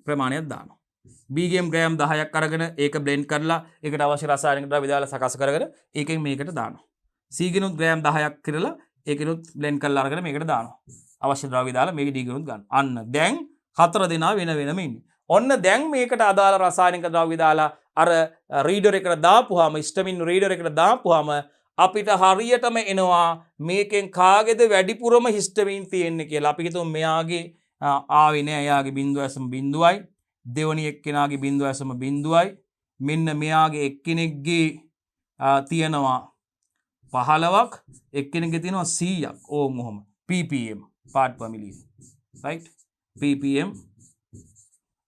ප්‍රමාණයක් දානවා. B ගෙන් ග්‍රෑම් 10ක් අරගෙන ඒක බ්ලෙන්ඩ් කරලා ඒකට අවශ්‍ය රසායනික ද්‍රව්‍ය දාලා සකස් කරගෙන ඒකෙන් මේකට දානවා. C ගෙනුත් ග්‍රෑම් 10ක් කරලා ඒකෙනුත් බ්ලෙන්ඩ් කරලා අරගෙන මේකට දානවා. අවශ්‍ය ද්‍රව්‍ය දාලා මේක D ගෙනුත් ගන්න. අන්න දැන් 4 දෙනා වෙන වෙනම ඉන්නේ. ඔන්න දැන් මේකට අදාළ රසායනික ද්‍රව්‍ය දාලා අර රීඩර් එකට දාපුවාම හිස්ටමින් රීඩර් එකට දාපුවාම අපිට හරියටම එනවා මේකෙන් කාගේද වැඩිපුරම හිස්ටමින් තියෙන්නේ කියලා. අපි හිතමු මෙයාගේ ආවේ නෑ. එයාගේ 0.0යි. දෙවනි එක්කෙනාගේ 0.0යි. මෙන්න මෙයාගේ එක්කෙනෙක්ගේ තියෙනවා 15ක්. එක්කෙනෙක්ගේ තියෙනවා 100ක්. ඕම් ඔහොම. ppm part per million. right? ppm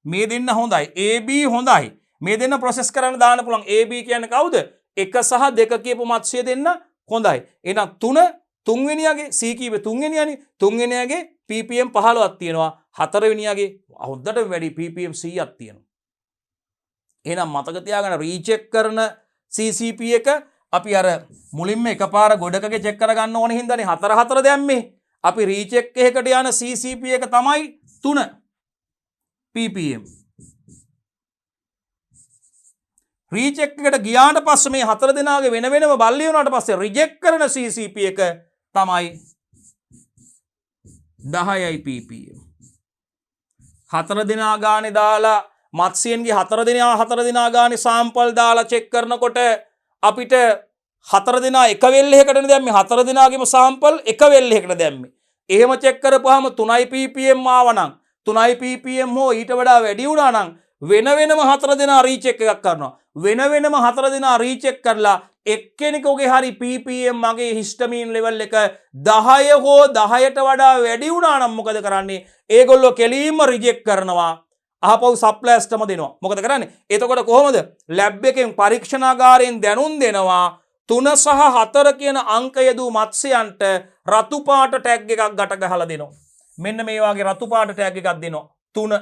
මේ දෙන්න හොඳයි. AB හොඳයි. මේ දෙන්න ප්‍රොසෙස් කරන්න දාන්න පුළුවන්. AB කියන්නේ කවුද? 1 සහ 2 කියපු මත්ස්‍ය දෙන්න හොඳයි. එහෙනම් 3 තුන්වෙනියාගේ C කීපේ තුන්වෙනියානේ. තුන්වෙනියාගේ ppm 15ක් තියෙනවා. හතරවෙනියාගේ හොඳට වැඩි ppm 100ක් තියෙනවා. එහෙනම් මතක තියාගන්න රීචෙක් කරන CCP එක අපි අර මුලින්ම එකපාර ගොඩකගේ චෙක් කරගන්න ඕන හින්දානේ 4 දැම්මේ. අපි රීචෙක් එකකට යන CCP එක තමයි 3 ppm. රීචෙක් එකට ගියාට පස්සේ මේ 4 දෙනාගේ වෙන වෙනම බල්ලි වුණාට පස්සේ රිජෙක්ට් කරන CCP එක තමයි 10යි ppm. 4 දෙනා ගානේ දාලා මත්ස්‍යයන්ගේ 4 දෙනා ගානේ සාම්පල් දාලා චෙක් කරනකොට අපිට 4 දෙනා එක වෙල්ලෙකටනේ දැම්මේ. 4 දෙනාගේම සාම්පල් එක වෙල්ලෙකට දැම්මේ. එහෙම චෙක් කරපුවාම 3යි ppm ආවනම් 3යි ppm හෝ ඊට වඩා වැඩි වුණා නම් වෙන වෙනම 4 දෙනා රීචෙක් එකක් කරනවා. වෙන වෙනම 4 දෙනා රීචෙක් කරලා එක්කෙනෙකුගේ හරි ppm මගේ හිස්ටමීන් ලෙවල් එක 10 හෝ 10ට වඩා වැඩි වුණා නම් මොකද කරන්නේ? ඒගොල්ලෝ කෙලින්ම රිජෙක්ට් කරනවා. ආපහු සප්ලයර්ස්ටම දෙනවා. මොකද කරන්නේ? එතකොට කොහොමද? ලැබ් එකෙන් පරීක්ෂණාගාරයෙන් දැනුම් දෙනවා 3 සහ 4 කියන අංක යෙදූ මත්ස්‍යයන්ට රතු පාට ටැග් එකක් ගැට ගහලා දෙනවා. මෙන්න මේ වගේ රතු පාට ටැග් එකක් දෙනවා. 3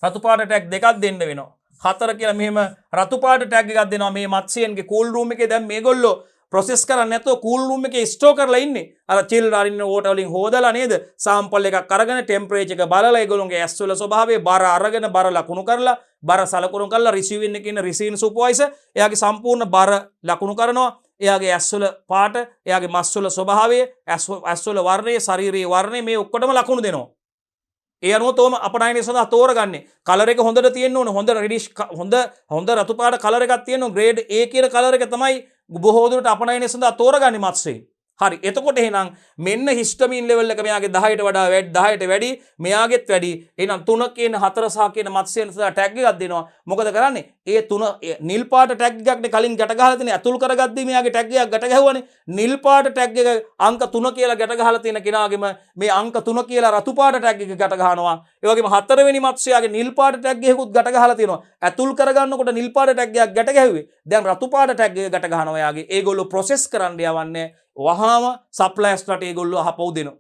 රතු පාට ටැග් දෙකක් දෙන්න වෙනවා. 4 කියලා මෙහෙම රතු පාට ටැග් එකක් දෙනවා මේ මත්ස්‍යයන්ගේ කූල් රූම් එකේ. දැන් මේගොල්ලෝ ප්‍රොසෙස් කරන්නේ නැතුව කූල් රූම් එකේ ස්ටෝ කරලා ඉන්නේ. අර චිල් අරින්න වෝටර් වලින් හොදලා නේද? සාම්පල් එකක් අරගෙන ටෙම්පරේචර් එක බලලා ඒගොල්ලෝගේ ඇස් වල ස්වභාවය බර අරගෙන බර ලකුණු කරලා බර සලකුණු කරලා රිසීවින් එකේ ඉන්න රිසීන් සුපර්වයිසර් එයාගේ සම්පූර්ණ බර ලකුණු කරනවා. එයාගේ ඇස් වල පාට, එයාගේ මස් වල ස්වභාවය, ඇස් වල වර්ණය, ශාරීරික වර්ණය මේ ඔක්කොටම ලකුණු දෙනවා. ඒ අනුව තෝම අපනයනය සඳහා තෝරගන්නේ. කලර් එක හොඳට තියෙන්න ඕනේ. හොඳ රෙඩිෂ් හොඳ රතු පාට කලර් එකක් තියෙන්න ඕනේ. ග්‍රේඩ් A කියන කලර් එක තමයි බොහෝ දුරට අපනයනය සඳහා තෝරගන්නේ මත්ස්‍යයෙන්. හරි. එතකොට එහෙනම් මෙන්න හිස්ටමීන් ලෙවල් එක මෙයාගේ 10ට වඩා 10ට වැඩි, මෙයාගෙත් වැඩි. එහෙනම් 3 කියන 4 සහ කියන මත්ස්‍යයන් සඳහා ටැග් එකක් දෙනවා. මොකද කරන්නේ? ඒ 3 නිල් පාට ටැග් එකක්නේ කලින් ගැට ගහලා තියෙන. අතුල් කරගද්දී මෙයාගේ ටැග් එකක් ගැට ගැහුවානේ. නිල් පාට ටැග් එක අංක 3 කියලා ගැට ගහලා තියෙන කෙනාගෙම මේ අංක 3 කියලා රතු පාට ටැග් එක ගැට ගහනවා. ඒ වගේම 4 වෙනි මත්ස්‍යයාගේ නිල් පාට ටැග් එකකුත් ගැට ගහලා තියෙනවා. අතුල් කරගන්නකොට නිල් පාට ටැග් එකක් ගැට ගැහුවේ. දැන් රතු පාට ටැග් එක ගැට ගහනවා යාගේ. ඒගොල්ලෝ ප්‍රොසෙස් කරන්න යවන්නේ වහාම සප්ලයර්ස්ලාට ඒගොල්ලෝ අහපව් දෙනවා.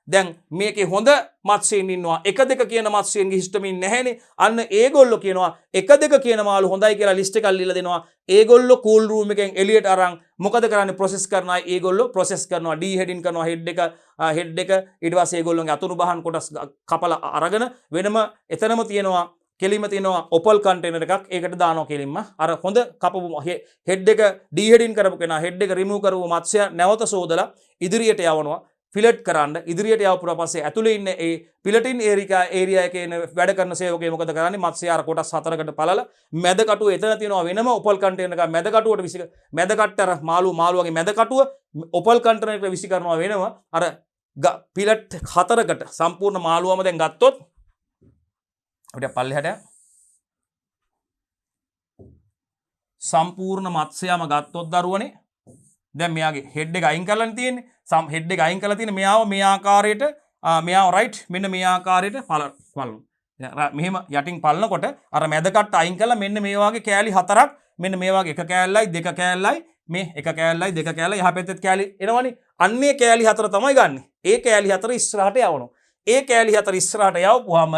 දැන් මේකේ හොඳ මත්ස්‍යයන් ඉන්නවා. 1 2 කියන මත්ස්‍යයන්ගේ හිස්ටමීන් නැහැනේ. අන්න ඒගොල්ලෝ කියනවා 1 2 කියන මාළු හොඳයි කියලා ලිස්ට් එකක් ලියලා දෙනවා. ඒගොල්ලෝ කූල් රූම් එකෙන් එළියට අරන් මොකද කරන්නේ? ප්‍රොසෙස් කරනවා. ඒගොල්ලෝ ප්‍රොසෙස් කරනවා. ඩී හෙඩින් කරනවා හෙඩ් එක ඊට පස්සේ ඒගොල්ලෝගේ අතුරු බහන් කොටස් කපලා අරගෙන වෙනම එතනම තියෙනවා කෙලින්ම තියෙනවා ඔපල් කන්ටේනර් එකක්. ඒකට දානවා කෙලින්ම අර හොඳ කපපු හෙඩ් එක ඩීහෙඩින් කරපු කෙනා හෙඩ් එක රිමූව් කරපු මත්ස්‍යයා නැවත සෝදලා ඉදිරියට යවනවා. ෆිලට් කරන්න ඉදිරියට යවපුවා පස්සේ ඇතුලේ ඉන්න ඒ පිලටින් ඒරියා එකේ ඉන්න වැඩ කරන සේවකයෝ මොකද කරන්නේ? මත්ස්‍යයා අර කොටස් 4කට පළල මැද කටුව එතන තියෙනවා වෙනම ඔපල් කන්ටේනර් එකක් මැද කටුවට මැද කට්ට අර මාළුවගේ මැද කටුව ඔපල් කන්ටේනර් එකට විසි කරනවා වෙනම අර පිලට් 4කට සම්පූර්ණ මාළුවම දැන් ගත්තොත් අපිට පල්ලෙහාට සම්පූර්ණ මත්ස්‍යයම ගත්තොත් දරුවනේ දැන් මෙයාගේ හෙඩ් එක අයින් කරලා තියෙන්නේ. හෙඩ් එක අයින් කරලා තියෙන මෙයාව මේ ආකාරයට මෙයාව රයිට් මෙන්න මේ ආකාරයට පලනවා. මෙහෙම යටින් පලනකොට අර මැද කට්ට අයින් කරලා මෙන්න මේ වගේ කෑලි 4ක් මෙන්න මේ වගේ එක කෑල්ලයි දෙක කෑල්ලයි මේ එක කෑල්ලයි දෙක කෑල්ලයි යහ පැත්තේ කෑලි එනවනේ. අන්නේ කෑලි 4 තමයි ගන්නෙ. ඒ කෑලි 4 ඉස්සරහට යවනවා. ඒ කෑලි 4 ඉස්සරහට යවපුවාම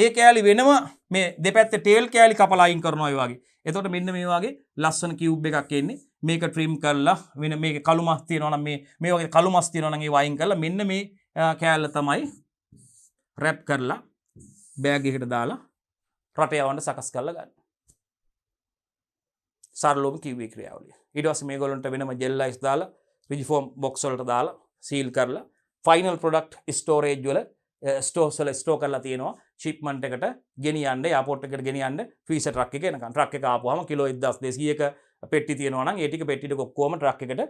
ඒ කෑලි වෙනම මේ දෙපැත්තේ ටේල් කෑලි කපලා අයින් කරනවා ඒ වගේ. එතකොට මෙන්න මේ වගේ ලස්සන කියුබ් එකක් එන්නේ. මේක ට්‍රිම් කරලා වෙන මේක කළු මස් තියෙනවා නම් මේ වගේ කළු මස් තියෙනවා නම් ඒ වයින් කරලා මෙන්න මේ කෑල්ල තමයි රැප් කරලා බෑග් එකකට දාලා රට යවන්න සකස් කරලා ගන්න. සරලවම කිව්වේ ක්‍රියාවලිය. ඊට පස්සේ මේගොල්ලන්ට වෙනම ජෙල් අයිස් දාලා රිජිෆෝම් බොක්ස් වලට දාලා සීල් කරලා ෆයිනල් ප්‍රොඩක්ට් ස්ටෝරේජ් වල ස්ටෝර්ස් වල ස්ටෝ කරලා තියෙනවා. ෂිප්මන්ට් එකට ගෙනියන්න එයාපෝට් එකට ගෙනියන්න ෆ්‍රීසර් ට්‍රක් එක එනකන්. ට්‍රක් එක ආපුවාම කිලෝ 1200ක පෙට්ටි තියෙනවා නම් ඒ ටික පෙට්ටි ටික ඔක්කොම ට්‍රක් එකට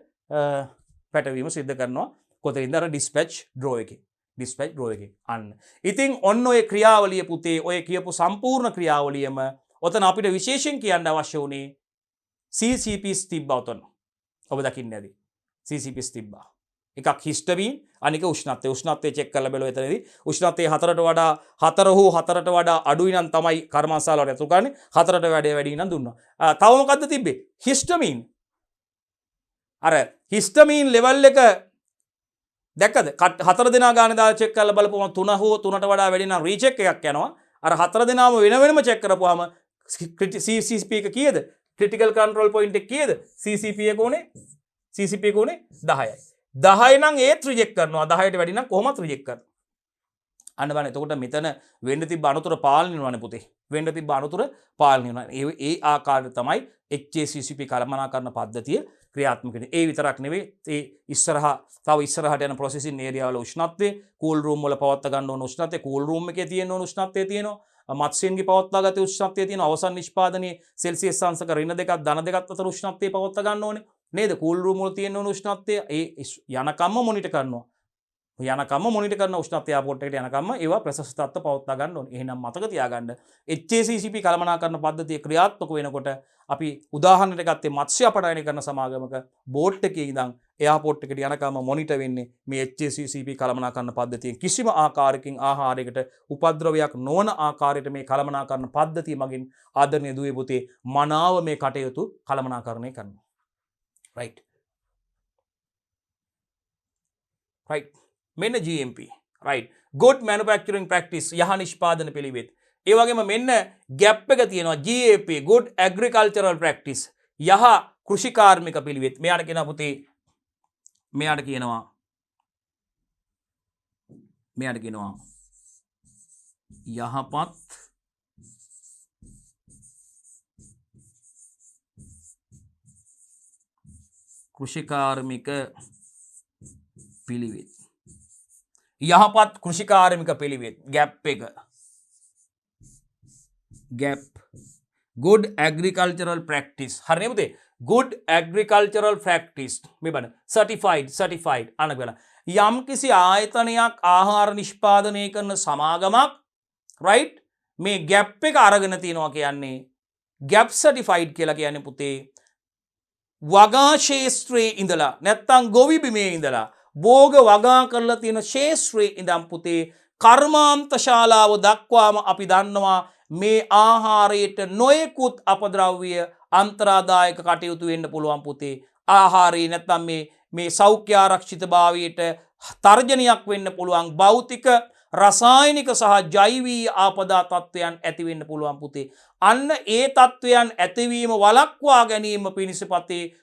පැටවීම සිද්ධ කරනවා. කොතනින්ද? අර ඩිස්පැච් ඩ්‍රෝ එකේ. ඩිස්පැච් ඩ්‍රෝ එකේ. අන්න. ඉතින් ඔන්න ඔය ක්‍රියාවලිය පුතේ ඔය කියපු සම්පූර්ණ ක්‍රියාවලියම ඔතන අපිට විශේෂයෙන් කියන්න අවශ්‍ය වුණේ CCPs තිබ්බා ඔතන. ඔබ දකින්න ඇති. CCPs තිබ්බා. එකක් හිස්ටමීන් අනික උෂ්ණත්වය චෙක් කරලා බලුවා එතනදී උෂ්ණත්වය 4ට වඩා 4 හෝ 4ට වඩා අඩුයි නම් තමයි කර්මාන්තශාලාවට ඇතුළු කරන්නේ. 4ට වැඩි නම් දුන්නා. තව මොකද්ද තිබ්බේ? හිස්ටමීන්. අර හිස්ටමීන් ලෙවල් එක දැක්කද? 4 දෙනා ගානේ දාලා චෙක් කරලා බලපුවම 3 හෝ 3ට වඩා වැඩි නම් රීචෙක් එකක් යනවා. අර 4 දෙනාම වෙන වෙනම චෙක් කරපුවාම CCP එක කීයද? ක්‍රිටිකල් කන්ට්‍රෝල් පොයින්ට් එක කීයද? CCP එක උනේ 10යි. 10 නම් ඒත් රිජෙක්ට් කරනවා. 10ට වැඩි නම් කොහොමත් රිජෙක්ට් කරනවා. අන්න බලන්න එතකොට මෙතන වෙන්න තිබ්බ අනුතර පාලනය වෙනවනේ පුතේ. වෙන්න තිබ්බ අනුතර පාලනය වෙනවා. ඒ ආකාරයට තමයි HACCP කළමනාකරණ පද්ධතිය ක්‍රියාත්මක වෙන්නේ. ඒ විතරක් නෙවෙයි ඒ තව ඉස්සරහට යන ප්‍රොසෙසින් ඒරියා වල උෂ්ණත්වය, කූල් රූම් වල පවත්වා ගන්න ඕන උෂ්ණත්වය, කූල් රූම් එකේ තියෙන ඕන උෂ්ණත්වය තියෙනවා. මත්ස්‍යයන්ගේ පවත්වා ගත උෂ්ණත්වය තියෙනවා. අවසන් නිෂ්පාදනයේ සෙල්සියස් අංශක ඍණ 2ක් ධන 2ක් අතර උෂ්ණත්වය පවත්වා ගන්න ඕනේ. නේද? කූල් රූම් වල තියෙන ඕන උෂ්ණත්වය ඒ යනකම්ම මොනිටර් කරනවා. යනකම්ම මොනිටර් කරන උෂ්ණත්වය එයාපෝට් එකට යනකම්ම ඒවා ප්‍රශස්ත තත්ත්ව පවත්වා ගන්න ඕනේ. එහෙනම් මතක තියාගන්න HACCP කළමනාකරණ පද්ධතිය ක්‍රියාත්මක වෙනකොට අපි උදාහරණයක් ගත්තේ මත්ස්‍ය අපනයනය කරන සමාගමක බෝට් එකේ ඉඳන් එයාපෝට් එකට යනකම්ම මොනිටර් වෙන්නේ මේ HACCP කළමනාකරණ පද්ධතියෙන්. කිසිම ආකාරයකින් ආහාරයකට උපද්‍රවයක් නොවන ආකාරයට මේ කළමනාකරණ පද්ධතිය මගින් ආදරණීය දුවේ පුතේ මනාව මේ කටයුතු කළමනාකරණය කරනවා. right මෙන්න GMP right good manufacturing practice යහ නිෂ්පාදන පිළිවෙත්. ඒ වගේම මෙන්න gap එක තියෙනවා GAP good agricultural practice යහ කෘෂිකාර්මික පිළිවෙත්. මෙයාට කියනවා පුතේ මෙයාට කියනවා යහපත් කෘෂිකාර්මික පිළිවෙත්. යහපත් කෘෂිකාර්මික පිළිවෙත් ගැප් එක good agricultural practice හරිනේ පුතේ good agricultural practice මේ බලන්න certified අනක වෙලා යම් කිසි ආයතනයක් ආහාර නිෂ්පාදනය කරන සමාගමක් right මේ ගැප් එක අරගෙන තියනවා කියන්නේ ගැප් certified කියලා කියන්නේ පුතේ වගා ශේෂ්ත්‍රයේ ඉඳලා නැත්තම් ගොවි බිමේ ඉඳලා භෝග වගා කරලා තියෙන ශේෂ්ත්‍රයේ ඉඳන් පුතේ කර්මාන්ත ශාලාව දක්වාම අපි දන්නවා මේ ආහාරයට නොයෙකුත් අපද්‍රව්‍ය අන්තරාදායක කටයුතු වෙන්න පුළුවන් පුතේ. ආහාරය නැත්තම් මේ සෞඛ්‍ය ආරක්ෂිතභාවයට තර්ජනයක් වෙන්න පුළුවන් භෞතික රසායනික සහ ජෛවීය ආපදා තත්ත්වයන් ඇති වෙන්න පුළුවන් පුතේ. අන්න ඒ තත්ත්වයන් ඇතිවීම වළක්වා ගැනීම පිණිස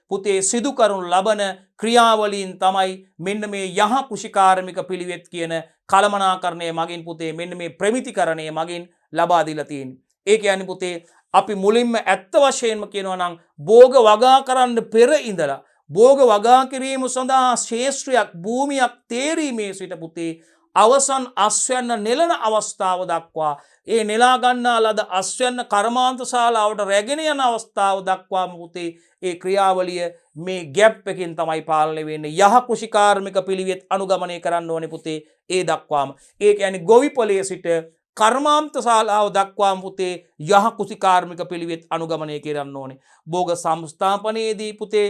පුතේ සිදු කරනු ලබන ක්‍රියාවලීන් තමයි මෙන්න මේ යහ කෘෂිකාර්මික පිළිවෙත් කියන කළමනාකරණය මගින් පුතේ මෙන්න මේ ප්‍රමිතිකරණය මගින් ලබා දීලා තියෙන්නේ. ඒ කියන්නේ පුතේ අපි මුලින්ම ඇත්ත වශයෙන්ම කියනවා නම් භෝග වගා කරන්න පෙර ඉඳලා භෝග වගා කිරීම සඳහා ශේෂ්ත්‍රයක් භූමියක් තේරීමේ සිට පුතේ අවසන් අස්වැන්න නෙලන අවස්ථාව දක්වා ඒ නෙලා ගන්නා ලද අස්වැන්න කර්මාන්ත ශාලාවට රැගෙන යන අවස්ථාව දක්වාම පුතේ ඒ ක්‍රියාවලිය මේ ගැප් එකෙන් තමයි පාලනය වෙන්නේ. යහ කෘෂිකාර්මික පිළිවෙත් අනුගමනය කරන්න ඕනේ පුතේ ඒ දක්වාම. ඒ කියන්නේ ගොවිපළයේ සිට කර්මාන්ත ශාලාව දක්වාම පුතේ යහ කෘෂිකාර්මික පිළිවෙත් අනුගමනය කරන්න ඕනේ. භෝග සංස්ථාපනයේදී පුතේ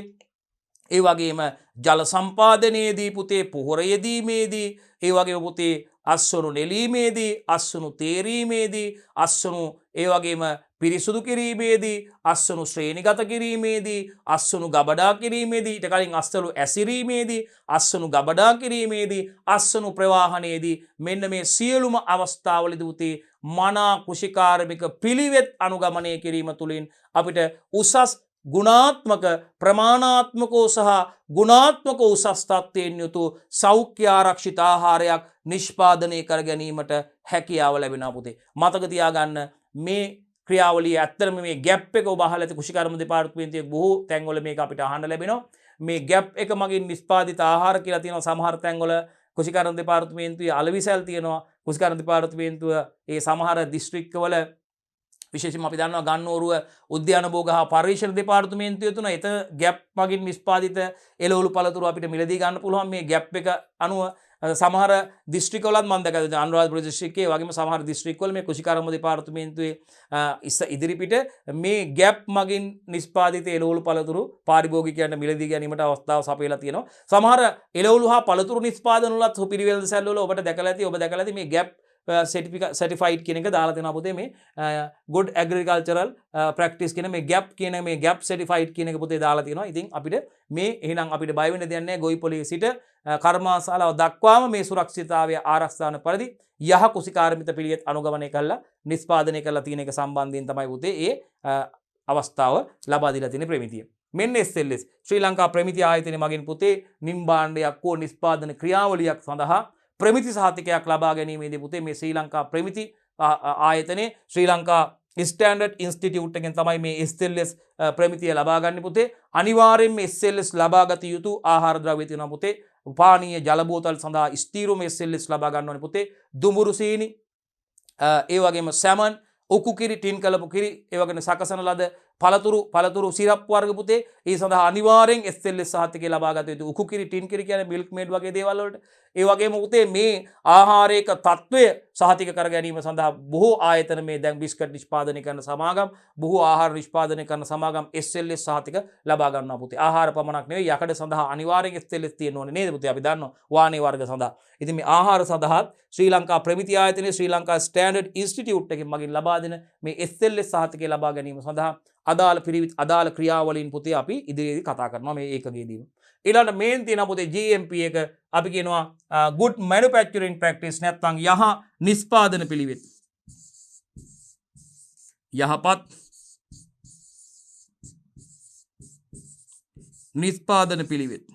ඒ වගේම ජල සම්පාදනයේදී පුතේ පොහොර යෙදීමේදී ඒ වගේම පුතේ අස්වනු නෙලීමේදී අස්වනු තේරීමේදී අස්වනු ඒ වගේම පිරිසුදු කිරීමේදී අස්වනු ශ්‍රේණිගත කිරීමේදී අස්වනු ගබඩා කිරීමේදී ඊට කලින් අස්වනු ඇසිරීමේදී අස්වනු ගබඩා කිරීමේදී අස්වනු ප්‍රවාහනයේදී මෙන්න මේ සියලුම අවස්ථාවලදී පුතේ මනා කෘෂිකාර්මික පිළිවෙත් අනුගමනය කිරීම තුළින් අපිට උසස් ගුණාත්මක ප්‍රමාණාත්මකෝ සහ ගුණාත්මක උසස් තත්ත්වයෙන් යුතු සෞඛ්‍ය ආරක්ෂිත ආහාරයක් නිෂ්පාදනය කර ගැනීමට හැකියාව ලැබෙනවා පුතේ. මතක තියාගන්න මේ ක්‍රියාවලිය ඇත්තටම මේ ගැප් එක ඔබ අහලා ඇති කෘෂිකර්ම දෙපාර්තමේන්තුවේ බොහෝ තැන්වල මේක අපිට අහන්න ලැබෙනවා. මේ ගැප් එක මගින් නිෂ්පාදිත ආහාර කියලා තියෙනවා සමහර තැන්වල කෘෂිකර්ම දෙපාර්තමේන්තුවේ අලවිසල් තියෙනවා. කෘෂිකර්ම දෙපාර්තමේන්තුව ඒ සමහර දිස්ත්‍රික්කවල විශේෂයෙන්ම අපි දන්නවා ගන්නෝරුව උද්‍යාන භෝග හා පරිශ්‍රණ දෙපාර්තමේන්තුව තුන එත ගැප් මගින් නිෂ්පාදිත එළවලු පළතුරු අපිට මිලදී ගන්න පුළුවන් මේ ගැප් එක අනුව සමහර දිස්ත්‍රික්කවලත් මම දැකලා අනුරාධපුර දිස්ත්‍රික්කයේ වගේම සමහර දිස්ත්‍රික්කවල මේ කෘෂිකර්ම දෙපාර්තමේන්තුවේ ඉදිරිපිට මේ ගැප් මගින් නිෂ්පාදිත එළවලු පළතුරු පාරිභෝගිකයන්ට මිලදී ගැනීමට අවස්ථාව සපයලා තියෙනවා. සමහර එළවලු හා පළතුරු නිෂ්පාදන වලත් පිරිවෙල් සැල් වල ඔබට දැකලා ඇති ඔබ දැකලා ඇති මේ ගැප් සර්ටිෆයිඩ් කියන එක දාලා තියෙනවා පුතේ මේ good agricultural practice කියන මේ ගැප් කියන මේ ගැප් සර්ටිෆයිඩ් කියන එක පුතේ දාලා තියෙනවා. ඉතින් අපිට මේ එහෙනම් අපිට බය වෙන්න දෙයක් නැහැ. ගොවිපොළේ සිට කර්මාශාලාව දක්වාම මේ සුරක්ෂිතතාවය ආරක්ෂා කරන පරිදි යහ කුසිකාර්මිත පිළිවෙත් අනුගමනය කරලා නිෂ්පාදනය කරලා තියෙන එක සම්බන්ධයෙන් තමයි පුතේ ඒ අවස්ථාව ලබා දීලා තියෙන ප්‍රමිතිය. මෙන්න SLS ශ්‍රී ලංකා ප්‍රමිති ආයතනය මගින් පුතේ නිම්බාණ්ඩයක් හෝ නිෂ්පාදන ක්‍රියාවලියක් සඳහා ප්‍රමිති සහතිකයක් ලබා ගැනීමේදී පුතේ මේ ශ්‍රී ලංකා ප්‍රමිති ආයතනයේ ශ්‍රී ලංකා ස්ටෑන්ඩඩ් ඉන්ස්ටිටියුට් එකෙන් තමයි මේ SLS ප්‍රමිතිය ලබා ගන්න පුතේ. අනිවාර්යෙන්ම SLS ලබා ගත යුතු ආහාර ද්‍රව්‍ය තියෙනවා පුතේ. පානීය ජල බෝතල් සඳහා ස්ථීරව SLS ලබා ගන්න ඕනේ පුතේ. දුඹුරු සීනි ඒ වගේම සැමන් උකු කිරි ටින් කළපු කිරි ඒ වගේම සකසන ලද පළතුරු සිරප් වර්ග පුතේ ඒ සඳහා අනිවාර්යෙන් SLS සහතිකය ලබා ගත යුතු. උකු කිරි ටින් කිරි කියන්නේ මිල්ක් මේඩ් වගේ දේවල් වලට. ඒ වගේම පුතේ මේ ආහාරයක තත්වය සහතික කර ගැනීම සඳහා බොහෝ ආයතන මේ දැන් බිස්කට් නිෂ්පාදනය කරන සමාගම් බොහෝ ආහාර නිෂ්පාදනය කරන සමාගම් SLS සහතික ලබා ගන්නවා පුතේ. ආහාර පමණක් නෙවෙයි යකඩ සඳහා අනිවාර්යෙන් SLS තියෙන්න ඕනේ නේද පුතේ? අපි දන්නවා වාහනේ වර්ග සඳහා. ඉතින් මේ ආහාර සඳහා ශ්‍රී ලංකා ප්‍රමිති ආයතනයේ ශ්‍රී ලංකා ස්ටෑන්ඩඩ් ඉන්ස්ටිටියුට් එකෙන් මගින් ලබා දෙන මේ SLS සහතිකය ලබා ගැනීම සඳහා අදාළ ක්‍රියාවලින් පුතේ අපි ඉදිරියේදී කතා කරනවා මේ ඒකකයේදී. ඊළඟට මේන් තියෙන පුතේ GMP එක අපි කියනවා good manufacturing practice නැත්නම් යහ නිෂ්පාදන පිළිවෙත්. යහපත් නිෂ්පාදන පිළිවෙත්.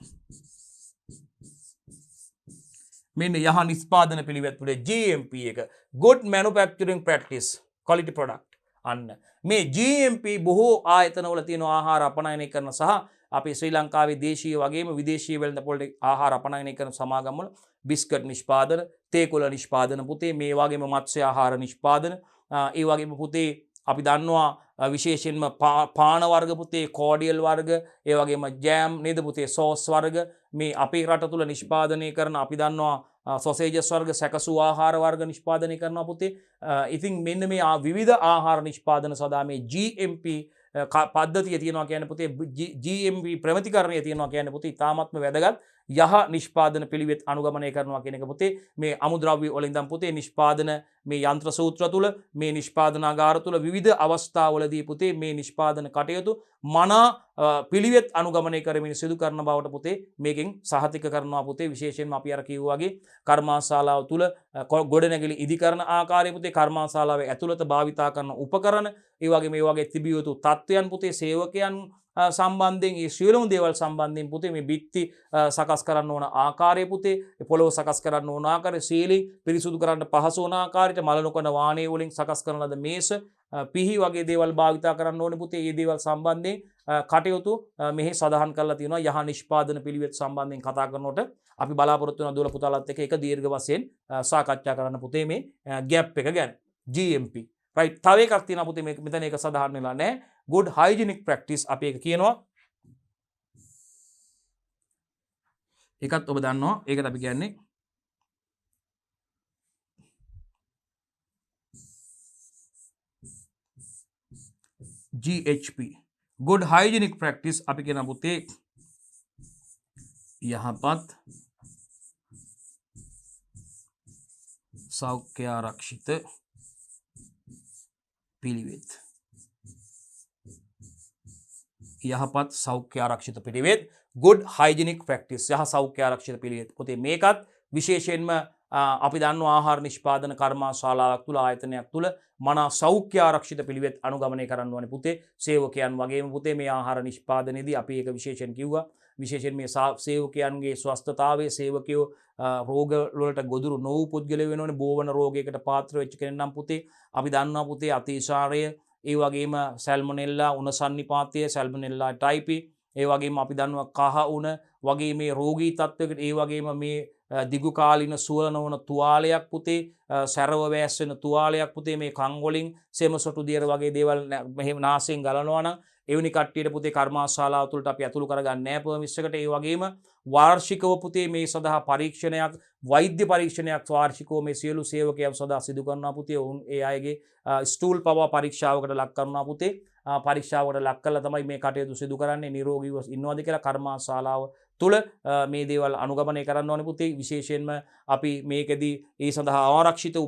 මෙන්න යහ නිෂ්පාදන පිළිවෙත් පුතේ GMP එක good manufacturing practice quality product. අන්න මේ GMP බොහෝ ආයතනවල තියෙන ආහාර අපනයනය කරන සහ අපේ ශ්‍රී ලංකාවේ දේශීය වගේම විදේශීය වෙළඳපොළේ ආහාර අපනයනය කරන සමාගම්වල බිස්කට් නිෂ්පාදන, තේකොළ නිෂ්පාදන පුතේ මේ වගේම මත්ස්‍ය ආහාර නිෂ්පාදන, ඒ වගේම පුතේ අපි දන්නවා විශේෂයෙන්ම පාන වර්ග පුතේ කෝඩියල් වර්ග, ඒ වගේම ජෑම් නේද පුතේ සෝස් වර්ග මේ අපේ රට තුල නිෂ්පාදනය කරන අපි දන්නවා සොසේජස් වර්ග සැකසූ ආහාර වර්ග නිෂ්පාදනය කරනවා පුතේ. ඉතින් මෙන්න මේ විවිධ ආහාර නිෂ්පාදන සඳහා මේ GMP පද්ධතිය තියෙනවා කියන්නේ පුතේ GMP ප්‍රමිතිකරණය තියෙනවා කියන්නේ පුතේ ඉතාමත්ම වැදගත් යහ නිෂ්පාදන පිළිවෙත් අනුගමනය කරනවා කියන එක පුතේ මේ අමුද්‍රව්‍ය වලින් ඉඳන් පුතේ නිෂ්පාදන මේ යන්ත්‍ර සූත්‍ර තුල මේ නිෂ්පාදනාගාර තුල විවිධ අවස්ථාවලදී පුතේ මේ නිෂ්පාදන කටයුතු මනා පිළිවෙත් අනුගමනය කරමින් සිදු කරන බවට පුතේ මේකෙන් සහතික කරනවා පුතේ. විශේෂයෙන්ම අපි අර කිව්වා වගේ කර්මාශාලාව තුල ගොඩනැගිලි ඉදිකරන ආකාරය පුතේ කර්මාශාලාවේ ඇතුළත භාවිතා කරන උපකරණ ඒ වගේ මේ වගේ තිබිය යුතු තත්ත්වයන් පුතේ සේවකයන් සම්බන්ධයෙන් ඒ සියලුම දේවල් සම්බන්ධයෙන් පුතේ මේ බිත්ති සකස් කරන්න ඕන ආකාරය පුතේ පොළොව සකස් කරන්න ඕන ආකාරය සීලි පිරිසුදු කරන්න පහසු වන ආකාරයට මල නොකන වාහනේ වලින් සකස් කරන ලද මේස පිහි වගේ දේවල් භාවිතා කරන්න ඕනේ පුතේ. මේ දේවල් සම්බන්ධයෙන් කටයුතු මෙහි සඳහන් කරලා තියෙනවා යහ නිෂ්පාදන පිළිවෙත් සම්බන්ධයෙන් කතා කරනකොට අපි බලාපොරොත්තු වෙන දුවල පුතාලත් එක්ක එක දීර්ඝ වශයෙන් සාකච්ඡා කරන්න පුතේ මේ ગેප් එක ගැන GMP right. තව එකක් තියෙනවා පුතේ මෙතන ඒක සඳහන් වෙලා නැහැ. good hygienic practice අපි ඒක කියනවා. ඒකත් ඔබ දන්නවා. ඒකට අපි කියන්නේ GHP good hygienic practice අපි කියන පුතේ යහපත් සෞඛ්‍ය ආරක්ෂිත පිළිවෙත්. යහපත් සෞඛ්‍ය ආරක්ෂිත පිළිවෙත් good hygienic practice යහ සෞඛ්‍ය ආරක්ෂිත පිළිවෙත් පුතේ. මේකත් විශේෂයෙන්ම අපි දන්නවා ආහාර නිෂ්පාදන කර්මාශාලාවක් තුල ආයතනයක් තුල මනා සෞඛ්‍ය ආරක්ෂිත පිළිවෙත් අනුගමනය කරන්න ඕනේ පුතේ. සේවකයන් වගේම පුතේ මේ ආහාර නිෂ්පාදනයේදී අපි ඒක විශේෂයෙන් කිව්වා. විශේෂයෙන් මේ සේවකයන්ගේ ස්වස්ථතාවය සේවකයෝ රෝග වලට ගොදුරු නොවූ පුද්ගලයෝ වෙනවනේ. බෝවන රෝගයකට පාත්‍ර වෙච්ච කෙනෙක් නම් පුතේ අපි දන්නවා පුතේ අතිසාරය ඒ වගේම සැල්මොනෙල්ලා උණ සන්නිපාතය සැල්මොනෙල්ලා ටයිපි ඒ වගේම අපි දන්නවා කහ උණ වගේ මේ රෝගී තත්ත්වයකට ඒ වගේම මේ දිගු කාලින සුවල නොවන තුවාලයක් පුතේ සැරව වැස් වෙන තුවාලයක් පුතේ මේ කන් වලින් සෙම සොටු දියර වගේ දේවල් මෙහෙම නාසයෙන් ගලනවා නම් එවැනි කට්ටියට පුතේ කර්මාශාලාව තුළට අපි ඇතුළු කරගන්නේ නැහැ පර්මිස් එකට. ඒ වගේම වාර්ෂිකව පුතේ මේ සඳහා පරීක්ෂණයක් වෛද්‍ය පරීක්ෂණයක් වාර්ෂිකව මේ සියලු සේවකයන් සඳහා සිදු කරනවා පුතේ. ඔවුන් ඒ අයගේ ස්ටූල් පවා පරීක්ෂාවකට ලක් කරනවා පුතේ. පරීක්ෂාවකට ලක් කරලා තමයි මේ කටයුතු සිදු කරන්නේ. නිරෝගීව ඉන්නවද කියලා කර්මාශාලාව තුළ මේ දේවල් අනුගමනය කරන්න ඕනේ පුතේ. විශේෂයෙන්ම අපි මේකෙදී ඒ සඳහා ආරක්ෂිත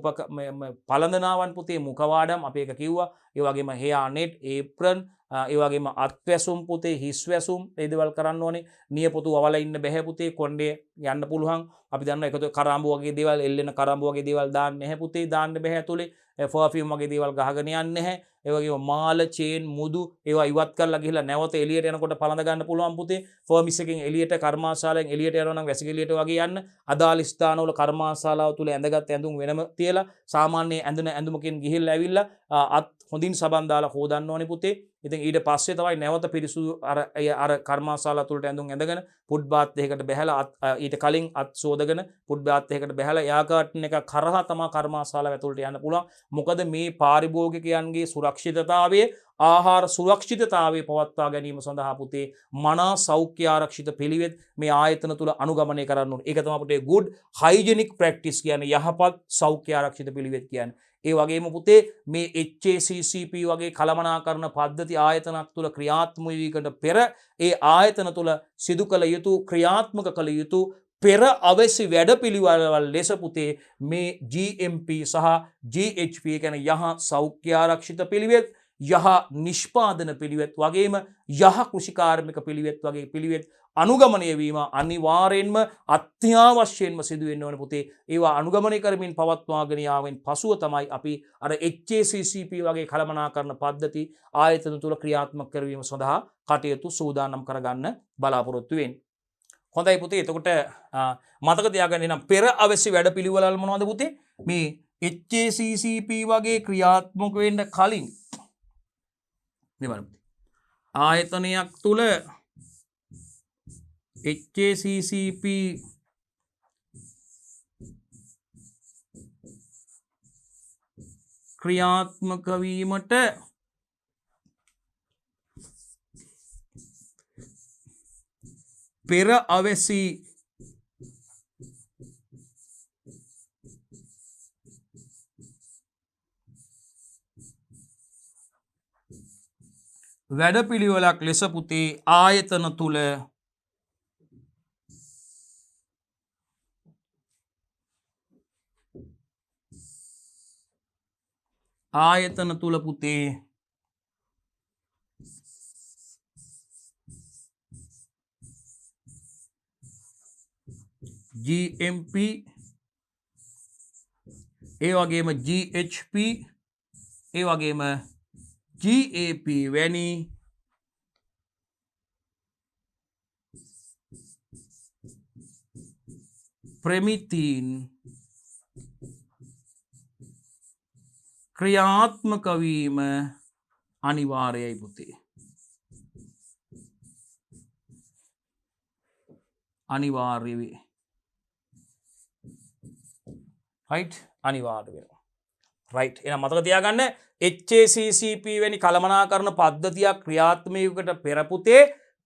පළඳනාවන් පුතේ මුඛවාඩම් අපි ඒක කිව්වා. ඒ වගේම hair net apron ඒ වගේම අත්වැසුම් පුතේ හිස් වැසුම් ඒ දේවල් කරන්න ඕනේ. නියපොතු වවලා ඉන්න බැහැ පුතේ. කොණ්ඩේ යන්න පුළුවන්. අපි දන්නවා එකතු කරාඹු වගේ දේවල් එල්ලෙන කරාඹු වගේ දේවල් දාන්න නැහැ පුතේ. දාන්න බැහැ ඇතුලේ. පර්ෆියුම් වගේ දේවල් ගහගෙන යන්නේ නැහැ. ඒ වගේම මාල චේන් මුදු ඒවා ඉවත් කරලා ගිහිල්ලා නැවත එළියට යනකොට පළඳ ගන්න පුළුවන් පුතේ. ෆර්මිස් එකෙන් එළියට කර්මාශාලාවෙන් එළියට යනවා නම් වැසිකිළියට වගේ යන්න. අදාළ ස්ථානවල කර්මාශාලාව තුල ඇඳගත් ඇඳුම් වෙනම තියලා සාමාන්‍ය ඇඳුමකින් ගිහිල්ලා ඇවිල්ලා අත් හොඳින් සබන් දාලා හොදන්න ඕනේ පුතේ. ඉතින් ඊට පස්සේ තමයි නැවත පිරිසුදු අර කර්මාශාලාව තුලට ඇඳුම් ඇඳගෙන ෆුඩ් බාත් එකකට බැහැලා ඊට කලින් අත් සෝදගෙන ෆුඩ් බාත් එකකට බැහැලා එයා කාටන් එක කරහා තමයි කර්මාශාලාව ඇතුළට යන්න පුළුවන්. මොකද මේ පාරිභෝගිකයන්ගේ සුරක්ෂිතතාවය ආහාර සුරක්ෂිතතාවය පවත්වා ගැනීම සඳහා පුතේ මනා සෞඛ්‍ය ආරක්ෂිත පිළිවෙත් මේ ආයතන තුල අනුගමනය කරන්න ඕනේ. ඒක තමයි පුතේ good hygienic practice කියන්නේ යහපත් සෞඛ්‍ය ආරක්ෂිත පිළිවෙත් කියන්නේ. ඒ වගේම පුතේ මේ HACCP වගේ කළමනාකරණ පද්ධති ආයතනක් තුල ක්‍රියාත්මක වීමකට පෙර ඒ ආයතන තුල සිදු කළ යුතු ක්‍රියාත්මක කළ යුතු පෙර අවශ්‍ය වැඩපිළිවෙළවල් ලෙස පුතේ මේ GMP සහ GHP කියන යහ සෞඛ්‍ය ආරක්ෂිත පිළිවෙත් යහ නිෂ්පාදන පිළිවෙත් වගේම යහ කෘෂිකාර්මික පිළිවෙත් වගේ පිළිවෙත් අනුගමනය වීම අනිවාර්යෙන්ම අත්‍යවශ්‍යයෙන්ම සිදු වෙන්න ඕනේ පුතේ. ඒවා අනුගමනය කරමින් පවත්වාගෙන යාමෙන් පසුව තමයි අපි අර HACCP වගේ කළමනාකරණ පද්ධති ආයතන තුල ක්‍රියාත්මක කරවීම සඳහා කටයුතු සූදානම් කරගන්න බලාපොරොත්තු වෙන්නේ. හොඳයි පුතේ. එතකොට මතක තියාගන්න නම් පෙර අවශ්‍ය වැඩපිළිවෙළල් මොනවද පුතේ? මේ HACCP වගේ ක්‍රියාත්මක වෙන්න කලින් ආයතනයක් තුල HACCP ක්‍රියාත්මක වීමට පෙර අවශ්‍ය වැඩපිළිවෙලක් ලෙස පුතේ ආයතන තුල පුතේ GMP ඒ වගේම GHP ඒ වගේම GAP වැනි ප්‍රමිතීන් ක්‍රියාත්මක වීම අනිවාර්යයි පුතේ. අනිවාර්ය වේ. right අනිවාර්ය වෙනවා. right එහෙනම් මතක තියාගන්න HACCP වැනි කළමනාකරණ පද්ධතියක් ක්‍රියාත්මකවීමකට පෙර පුතේ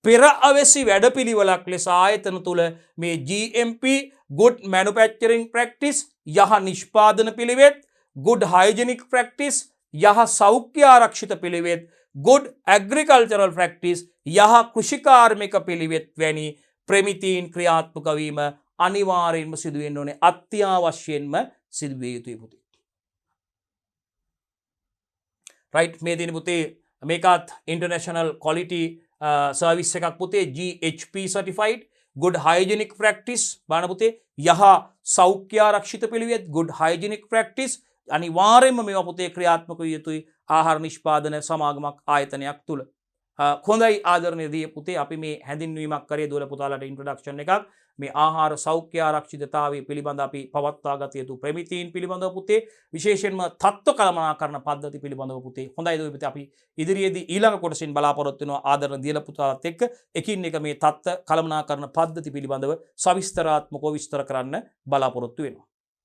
පෙර අවශ්‍ය වැඩපිළිවෙලක් ලෙස ආයතන තුල මේ GMP good manufacturing practice යහ නිෂ්පාදන පිළිවෙත් good hygienic practice යහ සෞඛ්‍ය ආරක්ෂිත පිළිවෙත් good agricultural practice යහ කෘෂිකාර්මික පිළිවෙත් වැනි ප්‍රමිතීන් ක්‍රියාත්මක වීම අනිවාර්යෙන්ම සිදු වෙන්න ඕනේ. අත්‍යවශ්‍යයෙන්ම සිදු විය යුතුයි පුතේ. right මේ දින පුතේ මේකත් international quality service එකක් පුතේ GHP certified good hygienic practice බාන පුතේ යහ සෞඛ්‍ය ආරක්ෂිත පිළිවෙත් good hygienic practice අනිවාර්යෙන්ම මේවා පුතේ ක්‍රියාත්මක විය යුතුයි ආහාර නිෂ්පාදන සමාගමක් ආයතනයක් තුල. හොඳයි ආදරණීය පුතේ අපි මේ හැඳින්වීමක් කරේ දුවල පුතාලට ඉන්ට්‍රොඩක්ෂන් එකක් මේ ආහාර සෞඛ්‍ය ආරක්ෂිතතාවය පිළිබඳ අපි පවත්වා ගත යුතු ප්‍රමිතීන් පිළිබඳව පුතේ විශේෂයෙන්ම තත්ත්ව කළමනාකරණ පද්ධති පිළිබඳව පුතේ හොඳයි දුවේ පුතේ අපි ඉදිරියේදී ඊළඟ කොටසින් බලාපොරොත්තු වෙනවා ආදරණ දියල පුතාලත් එක්ක එකින් එක මේ තත්ත්ව කළමනාකරණ පද්ධති පිළිබඳව සවිස්තරාත්මකව විස්තර කරන්න බලාපොරොත්තු වෙනවා.